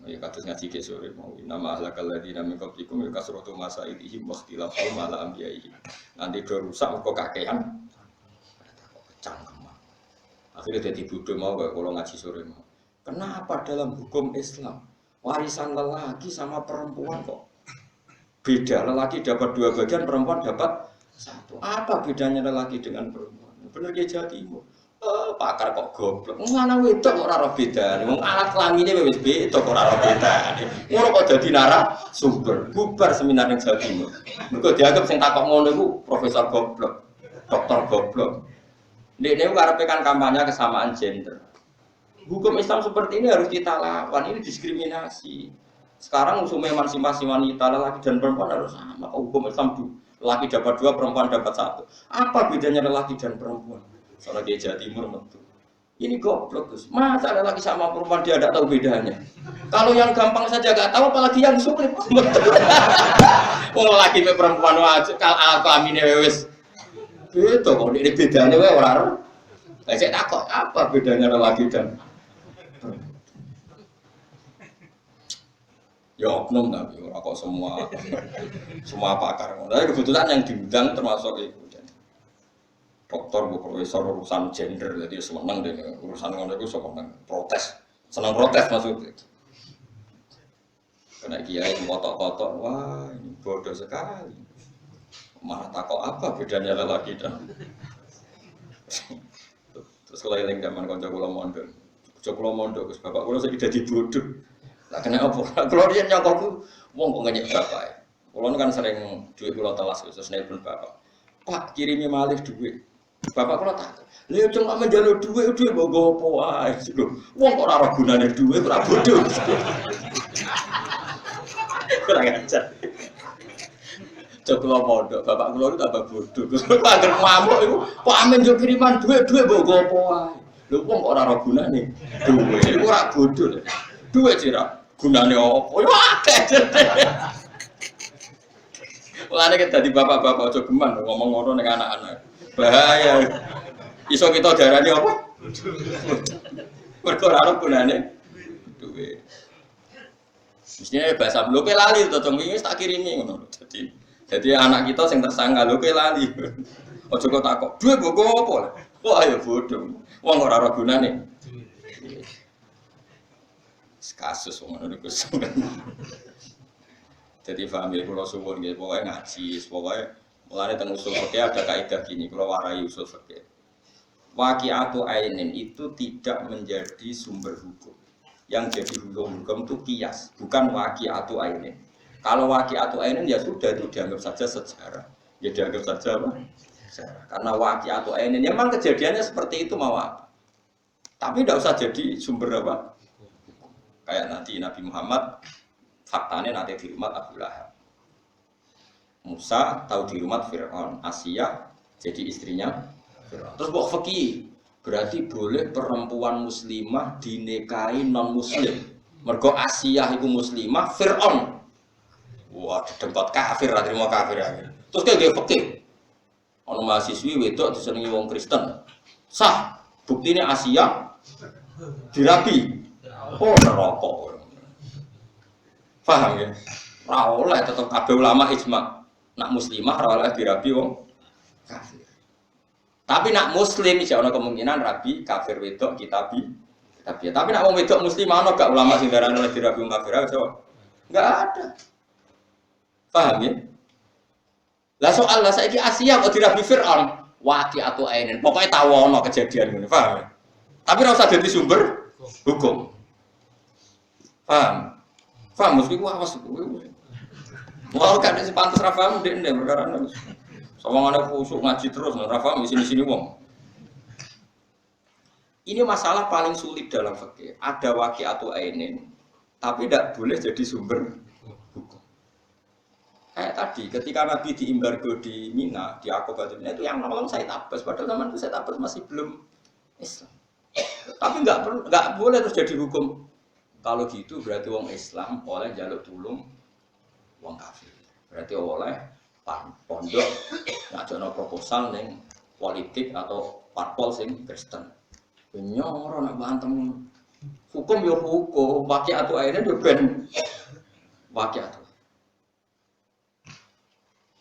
Ya kados ngaji ke sore mau nama ahlakal ladina min qablikum ya kasratu masailihim wa ikhtilafahum ala anbiya'i. Nanti do rusak kok kakean. Kok kecangkem. Akhirnya jadi bodoh mau kayak kalau ngaji sore mau. Kenapa dalam hukum Islam warisan lelaki sama perempuan kok beda? Lelaki dapat 2 bagian, perempuan dapat 1. Apa bedanya lelaki dengan perempuan? Bener dia Jawa Timur. Pakar kok goblok. Ngana wedok kok ora ora bedane. Wong alat kelamine wis beda kok ora ora bedane. Ngono kok dadi narasumber. Bubar seminar ning Jawa Timur. Mergo dianggap sing takok ngono iku profesor goblok, dokter goblok. Nek niku karepe kan kampanye kesamaan gender. Hukum Islam seperti ini harus kita lawan. Ini diskriminasi. Sekarang usul emansipasi wanita lelaki dan perempuan harus sama. Hukum Islam lelaki dapat 2, perempuan dapat 1. Apa bedanya lelaki dan perempuan? Soalnya dia Jawa Timur metu. Ini goblok Gus. Masa lelaki sama perempuan dia tidak tahu bedanya? Kalau yang gampang saja nggak tahu, apalagi yang sulit. Wong lelaki sama perempuan aja kalau klamine wis beda kok ini bedanya wae ora ora. Saya takut apa bedanya lelaki dan ya oknum tapi ora kok semua pakar. Tapi kebetulan yang diundang termasuk itu. Dokter, profesor urusan gender, jadi seneng deh urusan ngono itu seneng protes, seneng protes maksudnya. Karena kiai kotok-kotok, wah ini bodoh sekali. Malah takut apa bedanya lelaki dan terus keliling zaman konco kula mondok. Konco kula mondok Gus bapak kula saiki dadi bodoh. Lah kena apa? Kula riyen nyokokku wong kok ngenyek bapak. Kula kan sering duit kula telas terus nelpon bapak. Pak kirimi malih duit. Bapak kula tak. Lha cuma menjaluk duit mbok apa wae. Wong kok ora ora gunane duit ora bodoh. Kurang ajar. Coba mondok, bapak kula itu tambah bodoh. Angger ngamuk iku, kok amen yo kiriman duit mbok apa wae. Lho wong kok ora ora gunane duit. Iku ora bodoh. Duit sira gunane apa? Yo akeh. Mulane kita dadi bapak-bapak aja geman ngomong ngono ning anak-anak. Bahaya. Iso kita darani apa? Mergo ora gunane duit. Mestinya bahasa lho ke lali to cung wingi tak kirimi ngono. Jadi anak kita sing tersangka lho ke lali. Aja kok takok, duit mbok apa? Wah ya bodoh. Wong ora ora gunane. Kasus ngono niku. Jadi family kula suwun nggih pokoke ngaji, pokoke mulane teng usul fikih ada kaidah gini, kula warai usul fikih. Waqi'atu ainin itu tidak menjadi sumber hukum. Yang jadi hukum itu kias, bukan waqi'atu ainin. Kalau waqi'atu ainin ya sudah itu dianggap saja sejarah. Ya dianggap saja apa? Sejarah. Karena waqi'atu ainin memang kejadiannya seperti itu mau apa? Tapi tidak usah jadi sumber apa? Kayak nanti Nabi Muhammad faktanya nanti di rumah Abu Lahab. Musa tahu di rumah Fir'aun, Asia jadi istrinya Fir'aun. Terus buat fikih berarti boleh perempuan muslimah dinikahi non muslim. Mergo Asia itu muslimah, Fir'aun. Wah, di tempat kafir, terima kafir. Terus kayak fikih. Ono mahasiswi wedok disenengi wong Kristen. Sah, buktinya Asia dirabi. Oh, neraka. Paham ya? Ora oleh tetep kabeh ulama ijma. Nak muslimah ora oleh dirabi wong kafir. Tapi nak muslim iki ana kemungkinan rabi kafir wedok kitabi. Tapi nak wong wedok muslimah ana gak ulama sing darane oleh dirabi wong kafir aja. Enggak ada. Paham ya? Lah soal lah saiki Asia kok dirabi Fir'aun, waqi'atu ainin. Pokoke tau ana kejadian ngene, paham ya? Tapi ora usah dadi sumber hukum. Paham? Paham mesti ku awas ku. Mau kan si pantes ra paham ndek perkara niku. Sawangane khusuk ngaji terus ora paham sini-sini wong. Ini masalah paling sulit dalam fikih. Ada waqi'atu ainin, tapi tidak boleh jadi sumber hukum. Kayak tadi, ketika Nabi diembargo di Mina, di Aqabah Mina itu yang nolong Said Abbas. Padahal zaman itu Said Abbas masih belum Islam. Tapi nggak boleh terus jadi hukum. Kalau gitu berarti wong Islam oleh jaluk tulung wong kafir. Berarti oleh pondok ngajono proposal ning politik atau parpol sing Kristen. Nyoro nak bantem Hukum yo hukum, waqi'atu aine yo ben waqi'atu.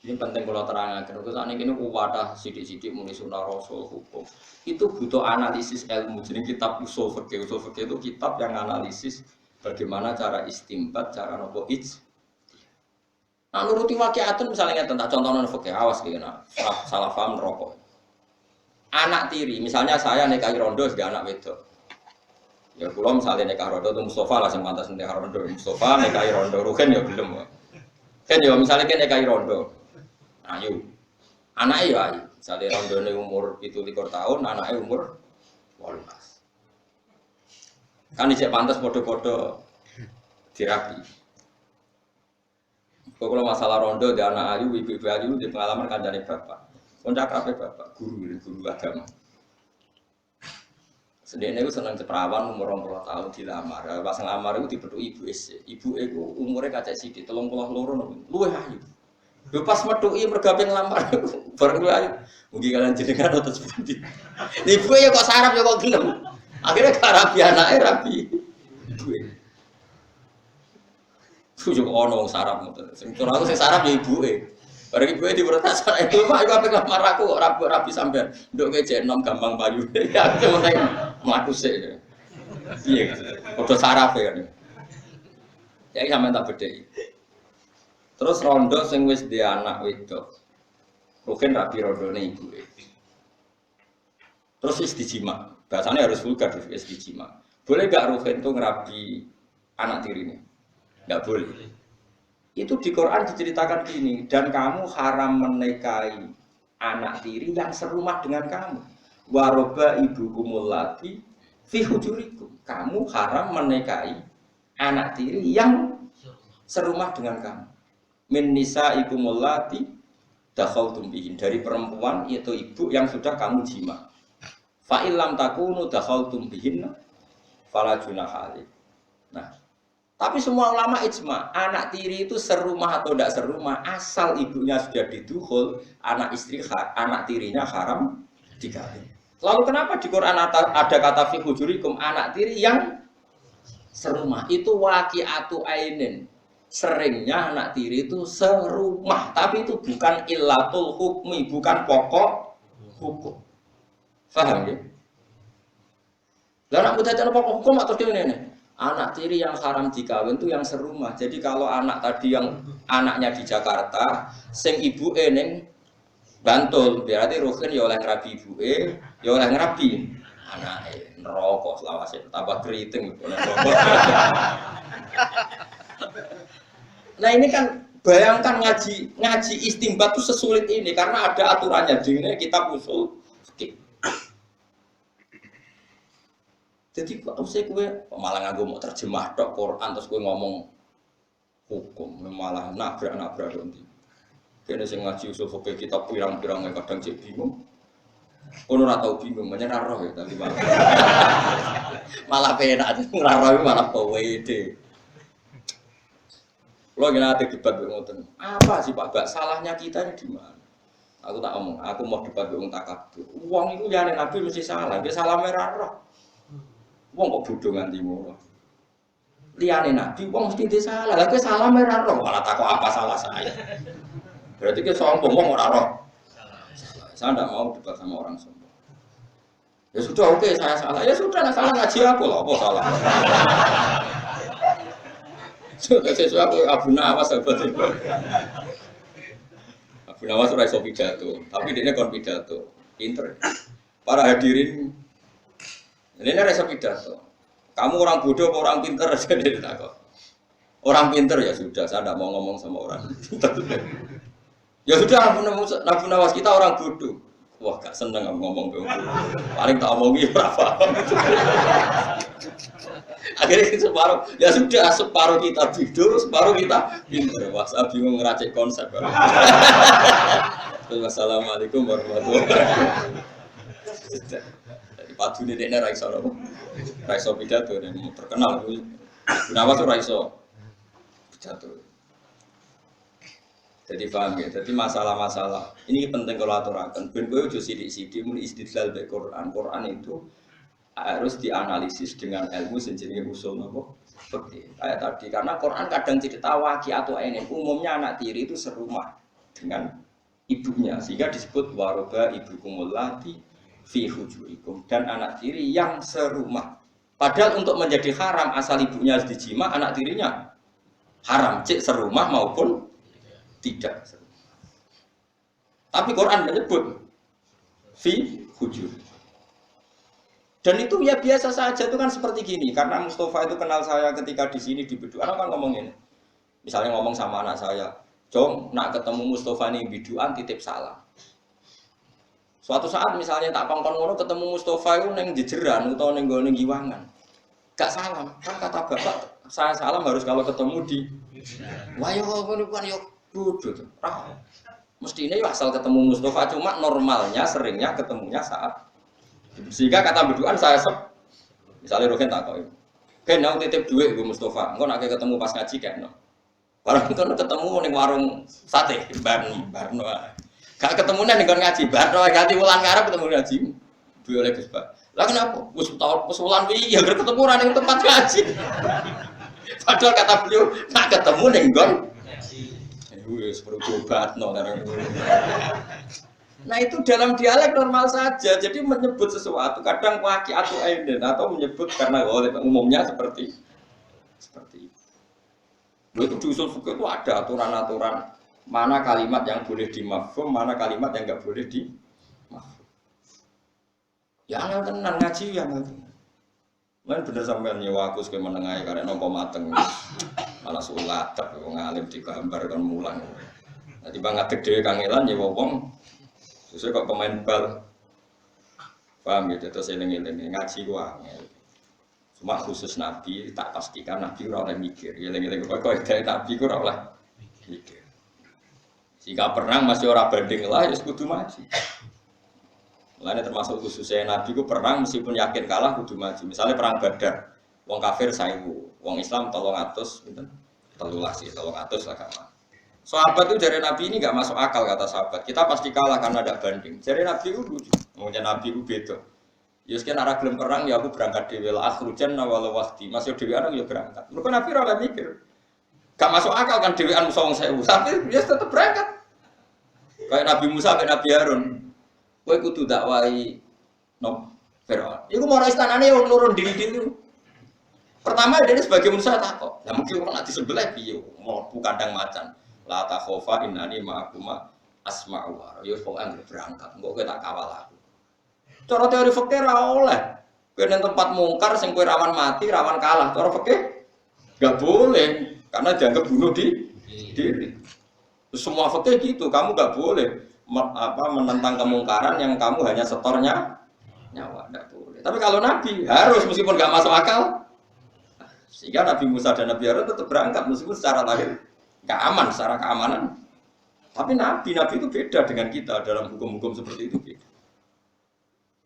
Ini penting kalau terangkan. Terus saat ini wadah sidik-sidik muni sunnah rasul hukum. Itu butuh analisis ilmu. Jadi kitab usul fikih itu kitab yang analisis bagaimana cara istimbat, cara nopo ij. Nah, nuruti waqi'atun misalnya tentang contohnya fikih awas gitu nah. Salah paham rokok. Anak tiri, misalnya saya nikahi rondo sebagai anak wedok. Ya kalau misalnya nikah rondo itu Mustafa lah yang pantas nikah rondo. Mustafa nikahi rondo, Ruhen ya belum. Kan ya misalnya kan nikahi rondo. Ayu, anaknya ya ayu. Misalnya rondone umur 17 tahun, anaknya umur 18. Kan dicek pantas podo-podo dirapi. Kalau masalah rondo di anak ayu, ibu-ibu ayu di pengalaman kancane bapak. Koncak rapi bapak, guru agama. Sedene itu seneng ceperawan umur 20 tahun dilamar. Pas ngelamar itu dipethuk ibu ese. Ibu itu umurnya kacek sithik 32 luwih ayu. Lho pas metuki mergawe nglamar bareng ayu. Mugi kalian jenengan atau seperti. Ibu ya kok sarap ya kok gelem. Akhirnya gak rapi anake rapi. Ibu. Tujuh ono sarap ngoten. Sing ora aku sing sarap ya ibuke. Bareng ibuke diprotes itu Pak aku ape nglamar aku kok rapi sampean. Nduk kejek enom gampang payu. Ya aku penting mlaku sik. Piye gitu. Padha sarape kan. Ya sampean tak bedheki. Terus rondo sing wis di anak wedok. Rugen rapi rondone ibuke. Terus wis dijima. Bahasanya harus vulgar wis dijima. Boleh gak Rugen tuh ngerapi anak tirinya? Enggak boleh. Itu di Quran diceritakan gini, dan kamu haram menikahi anak tiri yang serumah dengan kamu. Waroba ibukumul lati fi hujurikum. Kamu haram menikahi anak tiri yang serumah dengan kamu. Min nisaikumul lati dakhaltum bihin, dari perempuan yaitu ibu yang sudah kamu jima. Fa illam takunu dakhaltum bihin fala junaha alaih. Nah, tapi semua ulama ijma, anak tiri itu serumah atau tidak serumah, asal ibunya sudah didukhul, anak tirinya haram dikawin. Lalu kenapa di Quran ada kata fi hujurikum, anak tiri yang serumah? Itu waqi'atu ainin. Seringnya anak tiri itu serumah, tapi itu bukan illatul hukmi, bukan pokok hukum. Paham ya? Lah anak muda cara pokok hukum atau gimana? Anak tiri yang haram dikawin itu yang serumah. Jadi kalau anak tadi yang anaknya di Jakarta, sing ibu neng Bantul, berarti Ruhin ya oleh ngerabi ibu ya oleh ngerabi anaknya. Neraka selawase tambah keriting. Nah ini kan bayangkan ngaji istimbat itu sesulit ini karena ada aturannya di kitab usul fikih. Jadi kok usah kowe malah nganggo mau terjemah tok Quran terus kowe ngomong hukum malah nabrak nanti. Kene sing ngaji usul fikih kitab pirang-pirang kadang cek bingung. Kono ora tau bingung, menyang roh ya tapi malah penak ora roh malah pede. Lo gila ada debat ngoten. Apa sih Pak Bak? Salahnya kita ini di mana? Aku tak omong, aku mau debat dengan takabur. Uang itu yang Nabi mesti salah, dia salah merah roh. Uang kok bodoh nganti ngono. Liyane Nabi, uang mesti dia salah. Lah salah merah roh, malah takut apa salah saya. Berarti dia sombong wong ora roh. Saya tidak mau debat sama orang sombong. Ya sudah oke, saya salah. Ya sudah, nah, salah ngaji aku lah, apa salah? Sesuatu Abu Nawas sahabat itu. Abu Nawas ora iso pidato, tapi dia kon pidato. Pinter. Para hadirin ini ora iso pidato. Kamu orang bodoh atau orang pinter aja dia takut. Orang pinter ya sudah, saya tidak mau ngomong sama orang. Ya sudah, Abu Nawas kita orang bodoh. Wah, gak seneng aku ngomong bodoh. Paling tak omongi berapa. Akhirnya separuh, ya sudah separuh kita tidur, separuh kita pinter. Wah, saya bingung ngeracik konsep. Wassalamualaikum warahmatullahi wabarakatuh. Jadi padu ini deknya raiso pidato, terkenal. Kenapa tuh raiso pidato? Jadi paham ya, jadi masalah-masalah ini penting kalau aturakan. Ben kowe ojo sidik-sidik muni istidlal be Quran. Quran itu harus dianalisis dengan ilmu jenenge usul nopo fikih. Kayak tadi karena Quran kadang cerita waqi atau ainin umumnya anak tiri itu serumah dengan ibunya sehingga disebut waroba ibukumul lati fi hujurikum dan anak tiri yang serumah. Padahal untuk menjadi haram asal ibunya harus dijima anak tirinya haram cek serumah maupun tidak serumah. Tapi Quran menyebut fi hujur. Dan itu ya biasa saja itu kan seperti gini karena Mustafa itu kenal saya ketika di sini di Bedu. Anak kan ngomong ini. Misalnya ngomong sama anak saya, "Jong, nak ketemu Mustafa nih biduan titip salam." Suatu saat misalnya tak kongkon ngono ketemu Mustafa itu neng jejeran atau neng nggone giwangan. Gak salam. Kan kata bapak, saya salam harus kalau ketemu di wah yo ngono kan yo bodoh. Mestinya yo asal ketemu Mustafa cuma normalnya seringnya ketemunya saat sehingga kata berduaan saya misalnya Rogen tak koi kan aku titip duit gue Mustafa engkau nak ketemu pas ngaji kan no barang itu ketemu ning warung sate barno gak ketemu ning ngaji barno ganti wulan ngarep ketemu ngaji duit oleh Gus Pak lah kenapa wis wulan wi ya ketemu ra ning tempat ngaji padahal kata beliau nak ketemu ning nggon wis perlu batno Nah itu dalam dialek normal saja, jadi menyebut sesuatu kadang waki atau aiden atau menyebut karena umumnya seperti itu. Itu di usul fikih itu ada aturan-aturan mana kalimat yang boleh dimafhum, mana kalimat yang nggak boleh dimafhum. Ya angel tenan ngaji ya angel tenan. Lain bener sampean nyewa aku sebagai menengahi karena nopo mateng malah sulat tapi wong alim digambar kan mulang. Nanti bang ngadeg dhewe kangelan nyewa wong sesuai kok pemain bal, paham gitu, terus eling-eling ngaji gua, cuma khusus Nabi tak pastikan Nabi ora oleh mikir, eling-eling kok dari Nabi ora oleh mikir. Jika perang masih ora banding lah, ya kudu maju. Mulane termasuk khususnya Nabi ku perang meskipun yakin kalah kudu maju. Misalnya perang Badar, wong kafir 1000, wong Islam 300, pinten? 13 lah kalah. Sahabat itu dari Nabi ini nggak masuk akal kata sahabat. Kita pasti kalah karena ada banding. Dari Nabi itu lucu. Ngomongnya Nabi itu beda. Ya sekian arah gelem perang ya aku berangkat dewe lah akhrujan walau waqti. Masih dewe anak ya berangkat. Lu kan Nabi ora mikir. Gak masuk akal kan dewean musuh wong 1000. Tapi dia tetap berangkat. Kayak Nabi Musa kayak Nabi Harun. Kowe kudu dakwahi Firaun. Iku mau istanane wong nurun diri-diri. Pertama dia sebagai manusia takut. Ya mungkin orang nanti sebelah piye mau kandang macan. La takhofa innani ma'akuma asma'u wa ya pokoke berangkat engko kowe tak kawal aku. Cara teori fikih ora oleh. Kowe nang tempat mungkar sing kowe rawan mati, rawan kalah. Cara fikih enggak boleh karena dianggap bunuh diri. Semua fikih gitu, kamu enggak boleh menentang kemungkaran yang kamu hanya setornya nyawa, enggak boleh. Tapi kalau Nabi harus meskipun enggak masuk akal. Sehingga Nabi Musa dan Nabi Harun tetap berangkat meskipun secara lahir nggak aman secara keamanan, tapi nabi itu beda dengan kita dalam hukum-hukum seperti itu beda.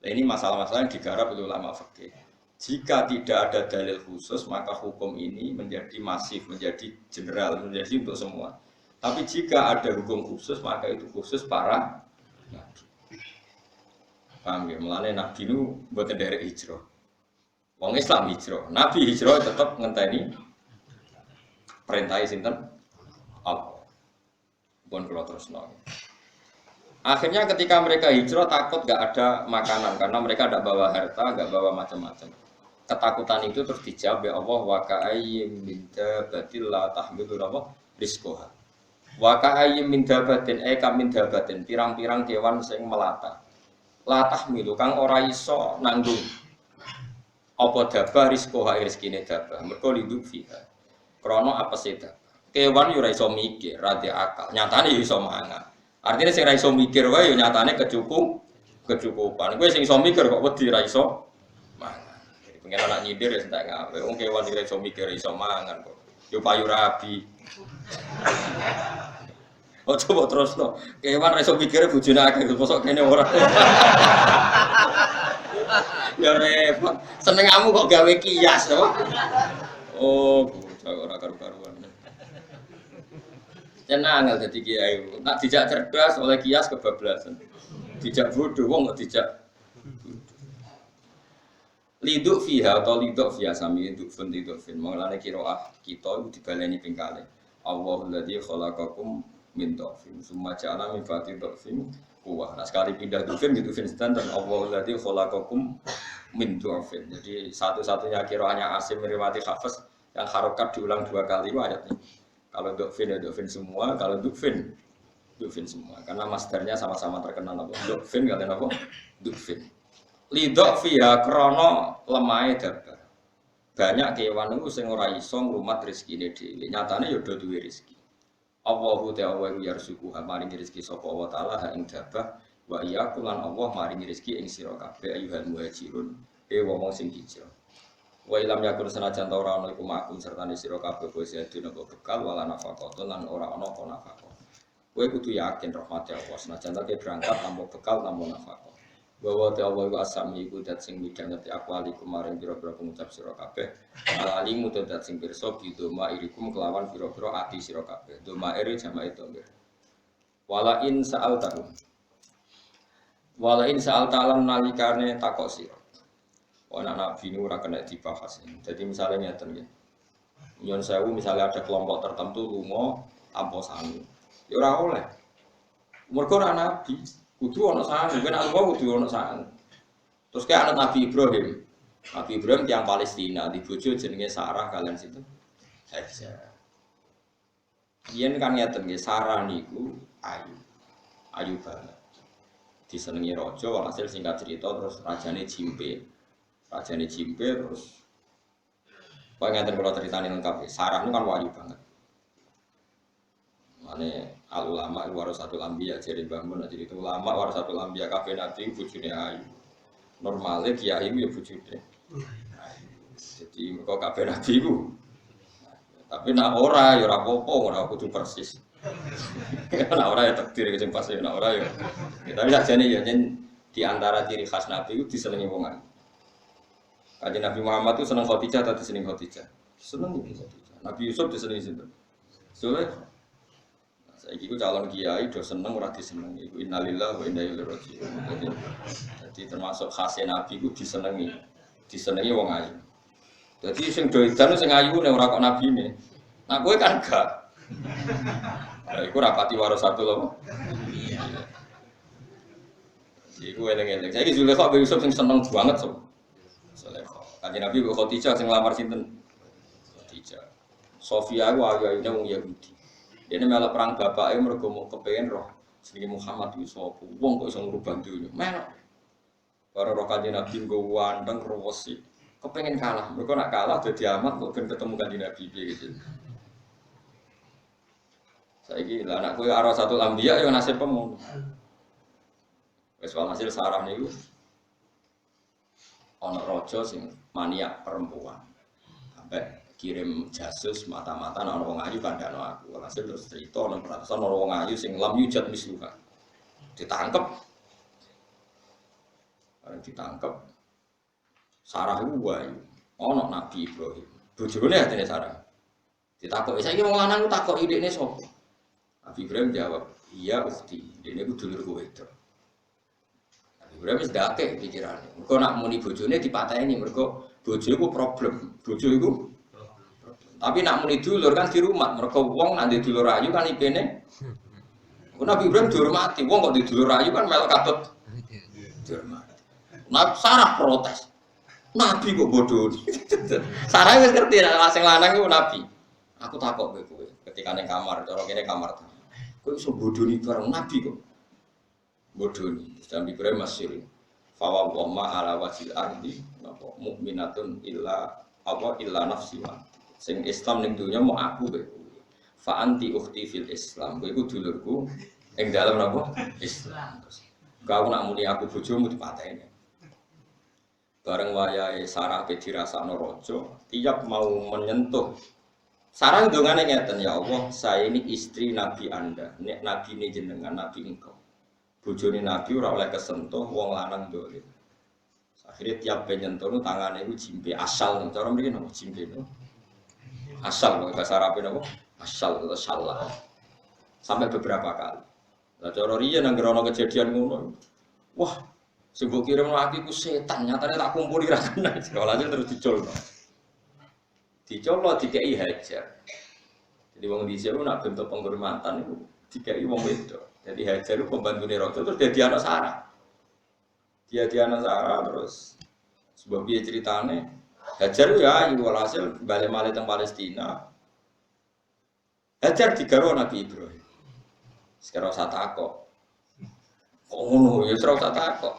Nah, ini masalah-masalah yang digarap oleh ulama fikih. Jika tidak ada dalil khusus maka hukum ini menjadi masif, menjadi general, menjadi untuk semua. Tapi jika ada hukum khusus maka itu khusus para nabi. Paham ya? Mulane nabi itu buat dari hijrah. Wong Islam hijrah, nabi hijrah tetap ngenteni perintah sinten. Allah, bukan kalau terus nol. Akhirnya ketika mereka hijrah takut gak ada makanan karena mereka tidak bawa harta, gak bawa macam-macam. Ketakutan itu terus dijawab ya Allah wa ka'ayyim min dabatin la tahmilu rizqaha. Wa ka'ayyim min dabatin kam min dabatin pirang-pirang kewan sing melata. La tahmilu kang ora iso nanggung. Apa dabah rizqaha rezekine dabah. Mergo liduk fiha. Krana apa seda. Kewan yo ora iso mikir, ra di akal. Nyatane yo iso mangan. Artinya sing ra iso mikir wae yo nyatane kecukupan. Kowe sing iso mikir kok wedi ra iso mangan. Jadi pengen anak nyindir ya entek ngawe. Wong kewan sing ra iso mikir iso mangan kok. Yo payu rabi. Oh coba terus no. Kewan ra iso mikir bojone akeh mosok kene ora. Ya repot. Senengamu kok gawe kias to. Oh, bocah ora karu-karuan. Tenang angel dadi kiai. Nak dijak cerdas oleh kias kebablasan. Dijak bodoh wong kok dijak. Liduk fiha atau liduk fiha sami liduk fin. Mengenai kiroah kita itu dibaleni pingkale. Allahul ladzi khalaqakum min dhafin. Summa ja'ala min ba'di dhafin quwwah. Nah sekali pindah dhafin gitu fin standar Allahul ladzi khalaqakum min dhafin. Jadi satu-satunya kiroahnya Asim meriwayati Hafs yang harokat diulang 2 kali itu ayatnya. Kalau dhafin ya dhafin semua, kalau dhafin semua. Karena masdarnya sama-sama terkenal apa? Dhafin kalian apa? Dhafin. Lidok via krono lemai dabar. Banyak kewan itu sing ora iso ngrumat rezekine dhewe. Nyatane ya do duwe rezeki. Allahu ta'ala yarzuqu maringi rezeki sapa wa ta'ala ha ing dabah wa iyyakum lan Allah maringi rezeki ing sira kabeh ayyuhal muhajirun. Wong sing hijrah. Wa ilam yakun senajan ta ora ana iku makum sertane sira kabeh kowe sedina kok bekal wala nafaqah lan ora ana apa nafaqah. Kowe kudu yakin rahmat Allah senajan ta berangkat tanpa bekal tanpa nafaqah. Bahwa Allah itu asami iku dat sing midhanget akwali kemarin pira-pira pengucap sira kabeh alalimu dat sing pirsa bidoma irikum kelawan pira-pira ati sira kabeh doma iri jamae domir wala in sa'al ta'lam nalikane takok sira ana nabi nu ora kena dibahas jadi misalnya ngeten nggih nyon sewu misalnya ada kelompok tertentu lunga tanpa sami ya ora oleh mergo ora nabi kudu ana sangu, ben Allah kudu ana sangu. Terus kayak anak Nabi Ibrahim. Nabi Ibrahim tiyang Palestina, di bojo jenenge Sarah kalian situ. Hajar. Yen kan ngeten nggih, Sarah niku ayu. Ayu banget. Disenengi raja, walhasil singkat cerita terus rajane jimpe. Terus kok ngeten kula critani lengkap. Sarah niku kan ayu banget. Mane ulama warasatul anbiya jadi bangun jadi itu ulama warasatul anbiya kabeh nabi bojone ayu. Normale kiai ya bojone. Jadi mergo kabeh nabi ku. Tapi nek ora ya ora apa-apa, ora kudu persis. Nek ora ya takdir sing pas ya nek ora ya. Tapi sakjane ya di antara ciri khas nabi itu disenengi wong ayu. Kanjeng Nabi Muhammad itu seneng Khadijah atau disenengi Khadijah? Seneng Khadijah. Nabi Yusuf disenengi sinten? Zulaikha. Saiki ku calon kiai do seneng ora disenengi. Iku innalillahi wa inna ilaihi raji'un. Jadi termasuk khasnya nabi ku disenengi wong ayu. Jadi sing do edan sing ayune ora kok nabine. Nah kowe kan gak. Lah iku rapati warasatul apa? Iya. Iku eling-eling. Saiki Zulaikha be Yusuf sing seneng banget so. Zulaikha. Kanjeng Nabi kok Khadijah sing lamar sinten? Khadijah. Sofia ku ayu-ayune wong Yahudi. Ini melok perang bapake mergo mau kepengin roh jenenge Muhammad iku sapa wong kok iso ngrubah dunya melok karo roh Kanjeng Nabi nggo wandeng rewesi kepengin kalah mergo nak kalah dadi amat kok ben ketemu Kanjeng Nabi piye gitu saiki lah anak kowe arasatul anbiya ya nasib pemu wis walhasil Sarah niku ana raja sing maniak perempuan sampai kirim jasus mata-mata ana wong ayu kandhane aku. Hasil terus cerita nang peratusan ana wong ayu sing lam yujad misluha. Ditangkep. Arep ditangkep. Sarah iku ayu. Ana Nabi Ibrahim. Bojone atene Sarah. Ditakoki saiki wong lanang ku takoki idekne sapa? Nabi Ibrahim jawab, "Iya ukhti, dene ku dulurku wedok." Nabi Ibrahim wis ndake pikirane. Mergo nak muni bojone dipateni mergo bojo iku problem. Bojo iku tapi nak muni dulur kan di rumah, mereka wong nak di dulur ayu kan ipene. Nabi Ibrahim dihormati, wong kok di dulur ayu kan melok katut dihormati. Nabi Sarah protes, Nabi kok bodoh. Sarah wis ngerti nek sing lanang iku Nabi. Aku takok kowe ketika ning kamar, cara kene kamar tamu. Kowe iso bodoni bareng Nabi kok. Bodoni. Nabi Ibrahim masih fawa wa ala wasil ardi napa mukminatun illa nafsi wa sing Islam ning dunya mau aku kowe. Fa anti ukhti fil Islam. Kowe iku dulurku ing dalem napa? Islam. Kau nak muni aku bojomu dipateni. Bareng wayahe Sarah pe dirasakno raja, tiap mau menyentuh. Sarah ndongane ngeten, ya Allah, saya ini istri Nabi Anda. Nek Nabi ini jenengan, Nabi engkau. Bojone Nabi ora oleh kesentuh wong lanang dolim. Akhirnya tiap penyentuh nu tangane iku jimpe asal, cara mriki napa jimpe no? Asal bahasa Arab napa? Asal atau salah. Sampai beberapa kali. Lah cara riyen nang ana kejadian ngono. Wah, Sebab kirim lagi ku setan, nyatanya tak kumpuli ra kena. Sekolahnya terus dicolno. Dicolno dikei hajar. Jadi wong dhisik ku nak bentuk penghormatan iku dikei wong wedok. Jadi hajar itu pembantune Rasul terus dadi anak Sarah. Dia anak Sarah terus sebab dia ceritane Hajar ya iku walhasil balik malih teng Palestina. Hajar digaro Nabi Ibrahim. Sekarang usah takok. Kok ngono ya ora usah takok.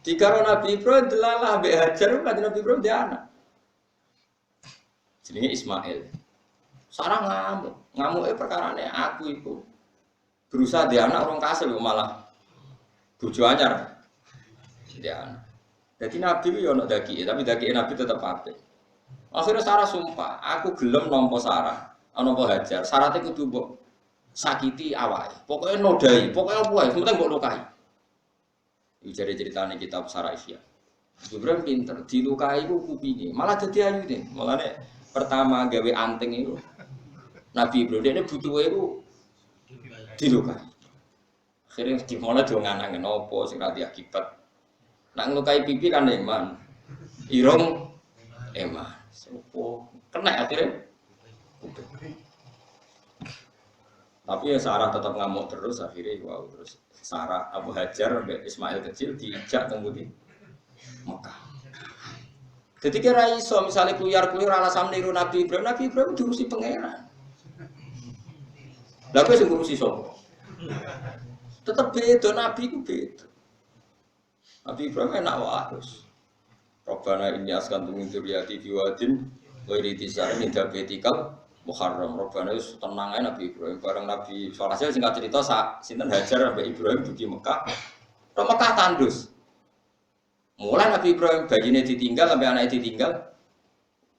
Digaro Nabi Ibrahim delalah mbek Hajar kan Nabi Ibrahim dia anak. Jenenge Ismail. Sarah ngamuk. Ngamuke perkarane aku iku berusaha dia anak orang kasil malah bojo anyar. Dia anak. Jadi Nabi itu ya ono daki, tapi daki Nabi tetap apik. Akhirnya Sarah sumpah, aku gelem nampa Sarah, nampa Hajar. Syaratnya kudu mbok sakiti awake. Pokoknya nodai, pokoknya apa wae, penting mbok lukai. Iki jare ceritane kitab Sarah Isya. Ibrahim pinter, dilukai ku kupinge, malah dadi ayune. Mulane pertama gawe anting itu Nabi Ibrahim dene butuhe iku dilukai. Akhirnya dimana dongan-angen opo sing ra akibat. Nak ngelukai pipi kan eman, irong eman, sopo kena akhirnya. Tapi ya Sarah tetap ngamuk terus akhirnya wow terus Sarah Abu Hajar sampai Ismail kecil diijak kemudian Mekah. Jadi kira iso misalnya kuyar-kuyar alasan niru Nabi Ibrahim diurusi pangeran. Lah kowe sing ngurusi sapa? Tetep beda Nabi ku beda. Nabi Ibrahim enak wae. Rabbana inni askantu min dzurriyyati biwadin ghairi dzar'in inda baitikal muharram. Rabbana wis tenang ae Nabi Ibrahim bareng Nabi Sallallahu singkat cerita sinten Hajar sampai Ibrahim dugi Mekah. Tok Mekah tandus. Mulai Nabi Ibrahim bayinya ditinggal sampai anaknya ditinggal.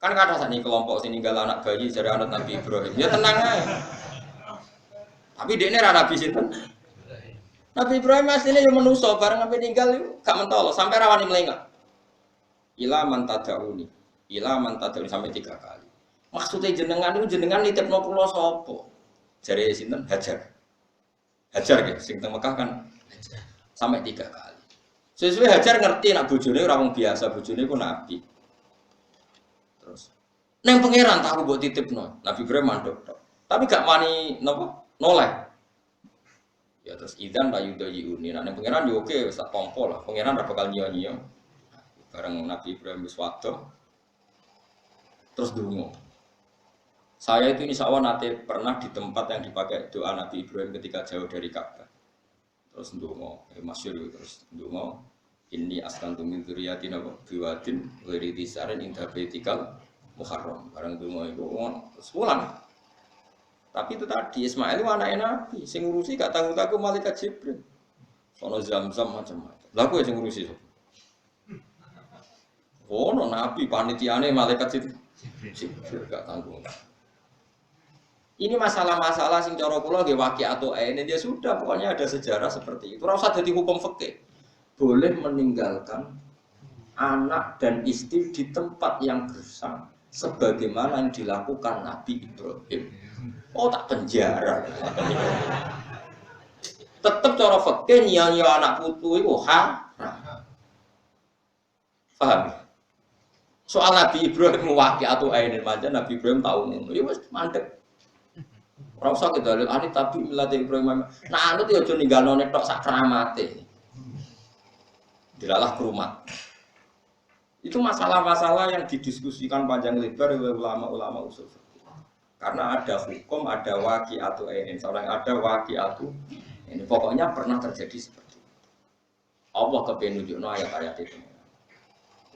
Kan kata sakniki kelompok sing ninggal anak bayi dari anak Nabi Ibrahim. Ya tenang ae. Tapi dekne ra Nabi sinten? Nabi Ibrahim aslinya yang menuso, bareng sampai tinggal itu gak mentol, sampai rawani melengak. Ila man tada'uni sampai 3 kali. Maksudnya jenengan nitipno kula sapa? Jare sinten Hajar. Hajar nggih, sing teng Mekah kan Hajar. Sampai 3 kali. Sesuai Hajar ngerti nak bojone ora wong biasa, bojone ku nabi. Terus neng pangeran tak aku mbok titipno. Nabi Ibrahim mandek tok. Tapi gak wani napa? Noleh. Ya terus idan la yudayiuni. Nah ning pangeran yo oke wis tak tompo lah. Pangeran ora bakal nyiyo-nyiyo. Bareng Nabi Ibrahim wis wadoh. Terus donga. Saya itu insya Allah nanti pernah di tempat yang dipakai doa Nabi Ibrahim ketika jauh dari Ka'bah. Terus donga, masyhur terus donga. Inni askantu min dzurriyyatina biwadin ghairi dzar'in inda baitikal muharram. Bareng donga iku terus pulang. Tapi itu tadi Ismail itu anaknya Nabi, sing ngurusi gak tanggung-tanggung malaikat Jibril. Sono Zam-Zam macam-macam. Lah kowe sing ngurusi sapa? Oh, no Nabi panitiane malaikat Jibril gak tanggung. Ini masalah-masalah sing cara kula nggih waqi'atu ini dia sudah pokoknya ada sejarah seperti itu. Ora usah dadi hukum fikih. Boleh meninggalkan anak dan istri di tempat yang gersang sebagaimana yang dilakukan Nabi Ibrahim. Oh tak penjara. Tetap cara fikih nyanyi anak putu itu haram. Paham? Soal Nabi Ibrahim waqi'atu ainin macam Nabi Ibrahim tahu ngono. Ya wis mandek. Ora usah kedalil ani tapi milate Ibrahim. Nah anut ya aja ninggalno tok sak kramate. Dilalah kerumat. Itu masalah-masalah yang didiskusikan panjang lebar oleh ulama-ulama usul. Karena ada hukum, ada waqi'atu ainin, seorang ada waqi'atu ini pokoknya pernah terjadi seperti itu. Allah kepengen nunjukno ayat-ayat itu.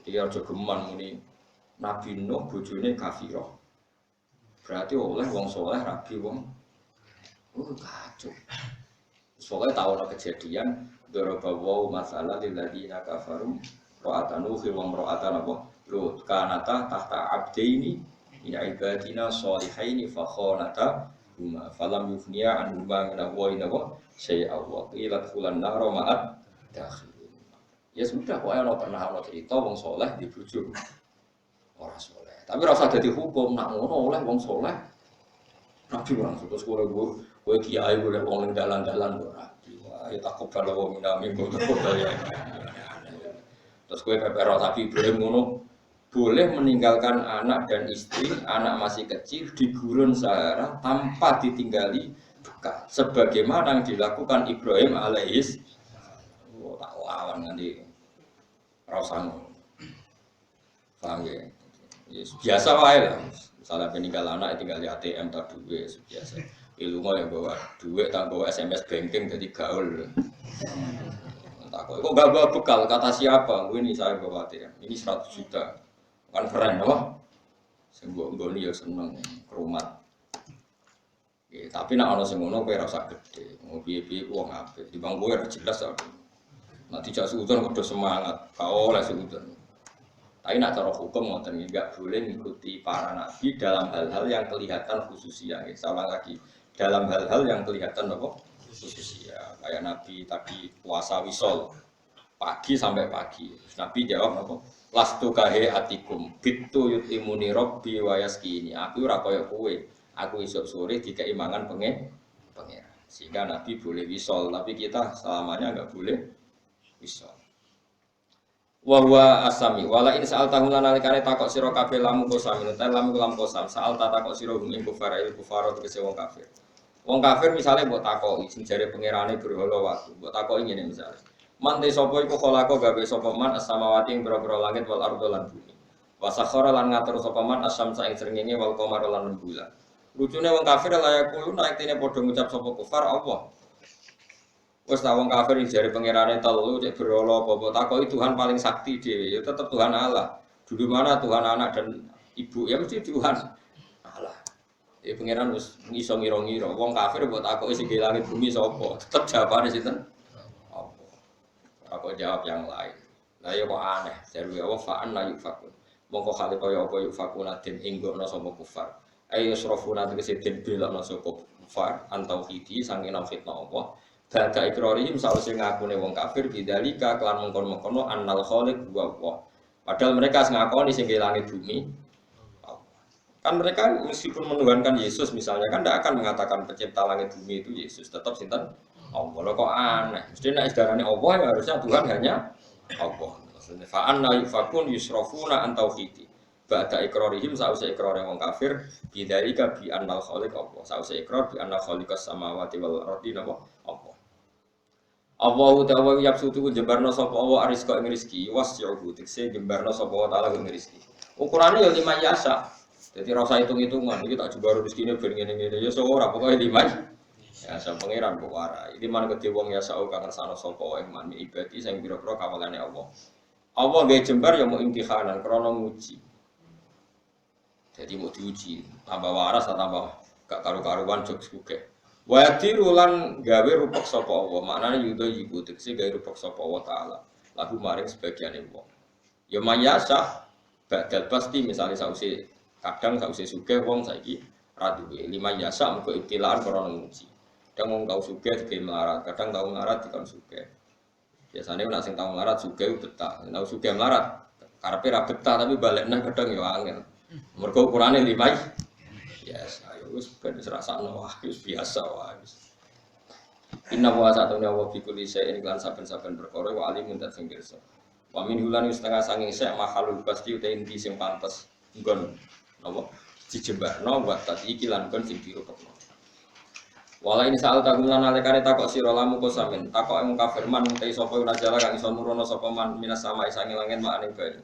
Jadi aja geman muni Nabi Nuh bojone kafirah. Berarti oleh wong saleh rabi wong kacau. Soalnya tahu kejadian dorobawu masalah lil ladina kafaru ra'atan nuhi wa ra'atan apa lut kanata tahta abdaini ya ibadina sholihaini fa khanata huma falam yufniya an huma min wa syai'a wa qila fulan nar ma'at dakhil. Ya sudah kok ana pernah ana cerita wong saleh dibujuk ora saleh. Tapi ora usah dadi hukum nak ngono oleh wong saleh. Nabi orang terus kowe kiai golek wong ning dalan-dalan ora. Ya takobal wa minna minkum takobal ya. Terus kowe kepero tapi Ibrahim ngono boleh meninggalkan anak dan istri, anak masih kecil di gurun Sahara tanpa ditinggali bekas sebagaimana yang dilakukan Ibrahim alaihis. Oh, tak lawan nanti rasane. Paham ya? Yes, biasa wae lah. Misalnya peninggal anak tinggal di ATM tak duit biasa. Ilmu yang bawa duit tak bawa SMS banking jadi gaul. Kok gak bawa bekal kata siapa? Ini saya bawa ATM. Ini 100 juta. Kan keren apa? Sembuh nggoni ya seneng kerumat. Ya, tapi nak ono sing ngono kowe ora usah gede. Mau piye-piye wong apik. Di bang kowe ora jelas aku. Nek dijak suudon kudu semangat. Kau oleh suudon. Tapi nak cara hukum ngoten enggak boleh mengikuti para nabi dalam hal-hal yang kelihatan khususia. Sama lagi dalam hal-hal yang kelihatan apa? Khususia. Kayak nabi tadi puasa wisol pagi sampai pagi. Nabi jawab apa? Lastu kahe atikum bitu yutimuni robbi wa yaskini. Aku ora kaya kowe. Aku isuk sore dikeimangan pengen. Sehingga nabi boleh wisol, tapi kita selamanya enggak boleh wisol. Wa huwa asami wala in sa'al tahun nalikane takok sira kabeh lamu kosam ta lamu lam kosam sa'al takok sira hum ing kufar tegese wong kafir. Wong kafir misale mbok takoki sing jare pangerane berhala waktu mbok takoki ngene misale man te sapa iku kholako gawe sapa man as-samawati ing pira-pira langit wal ardo lan bumi wa sakhara lan ngatur sapa man as-samsa ing srengenge wal qamar lan bulan. Lucune wong kafir layak kulo nek tine padha ngucap sapa kufar Allah. Wes ta wong kafir jare pangerane telu cek berhala apa takoki Tuhan paling sakti dhewe ya tetep Tuhan Allah. Dulu mana Tuhan anak dan ibu ya mesti Tuhan Allah. Ya pangeran wis iso ngira-ngira wong kafir mbok takoki sing langit bumi sapa? Tetep jawabane sinten? Apa? Aku jawab yang lain. Lah ya kok aneh, jare Allah fa'an la yufakun. Mongko khali kaya apa yufakuna den inggono sapa kufar. Ayo srofuna tegese den belokno sapa kufar antauhidi sange fitnah Allah. Bada ikrarihim sause ngakune wong kafir bidzalika kelan mengkon-mengkono annal khaliq wa Allah. Padahal mereka ngakoni sing langit bumi. Kan mereka meskipun menuhankan Yesus misalnya kan tidak akan mengatakan pencipta langit bumi itu Yesus, tetap sinten Allah. Kok aneh. Mesti nek isdarane Allah ya harusnya Tuhan hanya Allah. Maksudnya fa anna yufakun yusrafuna an tauhidi. Bada ikrarihim sause ikrare wong kafir bidzalika bi annal khaliq Allah. Sause ikrar bi annal khaliqas samawati wal ardi Allah. Allahu ta'ala yabsutu jembarno sapa Allah arizqa ing rezeki wasyuhu tekse jembarno sapa wa taala ing rezeki. Ukurane ya 5 yasa. Dadi ora usah hitung-hitungan iki tak jembar rezekine ben ngene-ngene ya ora pokoke 5. Ya sapa pangeran kok ora. Iki man kedhe wong yasa kang ngersano sapa ing man ibadi sing pira-pira kawulane Allah. Allah gawe jembar ya mau imtihanan krana nguji. Jadi mau diuji, tambah waras atau tambah gak karu-karuan jog sugih. Wa yatirulan gawe rupek sapa Allah, maknane yudo iku tekse gawe rupek sapa Allah taala. Lagu maring sebagiane wong. Ya mayasa badal pasti misalnya sause kadang sause sugih wong saiki ra duwe 5 yasa muga ibtilaan krana nguji. Kadang wong tau sugih digawe melarat, kadang tau melarat dikon sugih. Biasane nek sing tau melarat sugih betah, nek sugih melarat karepe ra betah tapi balekne kadang ya angel. Mergo ukurane 5 yasa. Wis ben rasakno wis biasa wae. Inna wa satuna wa fi kulli shay'in lan saben-saben perkara wa alimun dan sing pirsa. Wa min hulan setengah sanging sek makhluk pasti uta inti sing pantes nggon napa dijembarno wa tadi iki lan kon sing dirupekno. Wala ini saal tagulan alekane takok sira lamu kosamen takok ing kafir man te sapa najala kang iso nurono sapa man minas sama isange langit makane bae.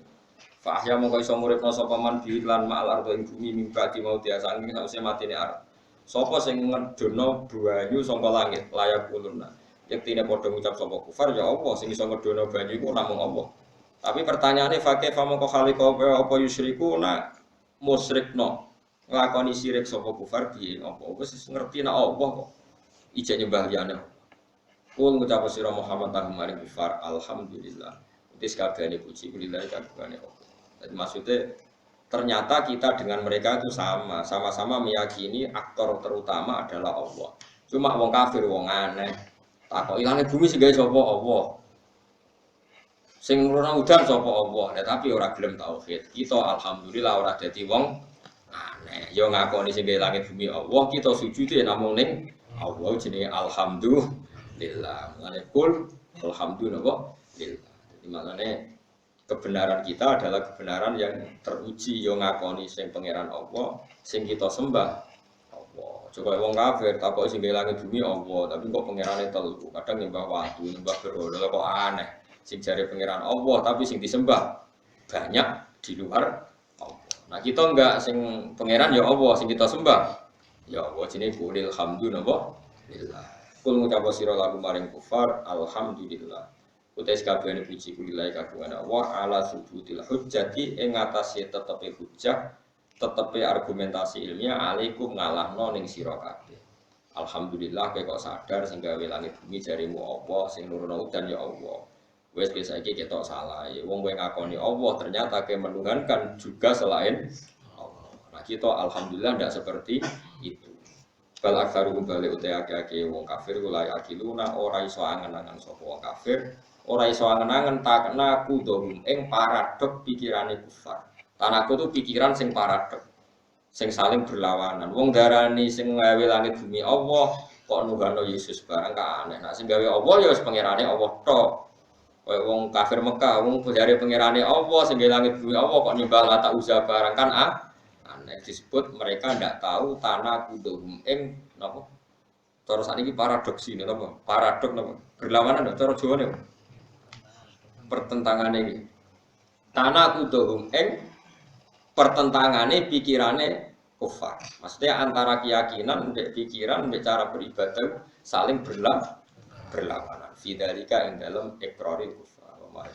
Fa ahya mongko iso muripno sapa man bi lan ma'al ardo ing bumi mimba di mau diasang sause matine arep. Sapa sing ngedono banyu saka langit layak uluna. Yektine padha ngucap sapa kufar ya Allah sing iso ngedono banyu iku namung Allah. Tapi pertanyaane fa kaifa mongko khaliqa apa yusyrikuna musyrikno. Nglakoni syirik sapa kufar piye apa wis ngerti nek Allah kok ijek nyembah liyane. Kul ngucap sira Muhammad tahumari kufar alhamdulillah. Wis kabehane puji lillahi kabehane Allah. Jadi maksudnya ternyata kita dengan mereka itu sama-sama meyakini aktor terutama adalah Allah. Cuma wong kafir, wong aneh. Takok ilangnya bumi sing gawe sapa Allah. Sing nurono udan sapa Allah. Nah, tapi ora gelem tauhid. Kita alhamdulillah ora dadi wong aneh. Ya ngakoni sing gawe langit bumi Allah, kita sujude namung ning Allah jenenge alhamdulillah. Mulane kul alhamdulillah. Jadi maknane Kebenaran kita adalah kebenaran yang teruji yo ngakoni sing pangeran Allah, sing kita sembah Allah. Coba wong kafir takok sing langit bumi Allah, tapi kok pangerane telu. Kadang nyembah watu, nyembah berhala kok aneh. Sing jare pangeran Allah tapi sing disembah banyak di luar Allah. Nah, kita enggak sing pangeran ya Allah, sing kita sembah ya Allah. Jenenge qulil hamdulillah. Kul ngucap sira lagu maring kufar alhamdulillah. Utais kabehane puji kulilahi kagungan Allah ala subutil hujjati ing atase tetepe hujjah, tetepe argumentasi ilmiah alaikum ngalahno ning sira kabeh. Alhamdulillah kowe kok sadar sing gawe langit bumi jarimu Allah, sing nurono udan ya Allah. Wes biasa iki ketok salah. Wong kowe ngakoni Allah ternyata kowe menunggankan juga selain Allah. Nah, kita alhamdulillah ndak seperti itu. Bal aksaru balik utai ake wong kafir ulai akiluna ora iso angen-angen sapa wong kafir. Ora iso angen-angen takna kudohum ing paradok pikirane kufar. Tanaku tuh pikiran sing paradok, sing saling berlawanan. Wong darani sing gawe langit bumi Allah, kok nunggano Yesus barang ka aneh. Nah sing gawe Allah ya wis pangerane Allah tok. Kaya wong kafir Mekah, wong jare pangerane Allah, sing gawe langit bumi Allah kok nyembah Lata Uzza barang kan aneh. Disebut mereka ndak tahu tanah kudohum ing napa? Terus sakniki paradoks ini napa? Paradok napa? Berlawanan ndak cara Jawane? Pertentangan ini tanah kudohum ing pertentangane pikirane kufar. Maksudnya antara keyakinan mbek pikiran mbek cara beribadah saling berlawanan. Fidzalika ing dalem iqraril kufar wa ma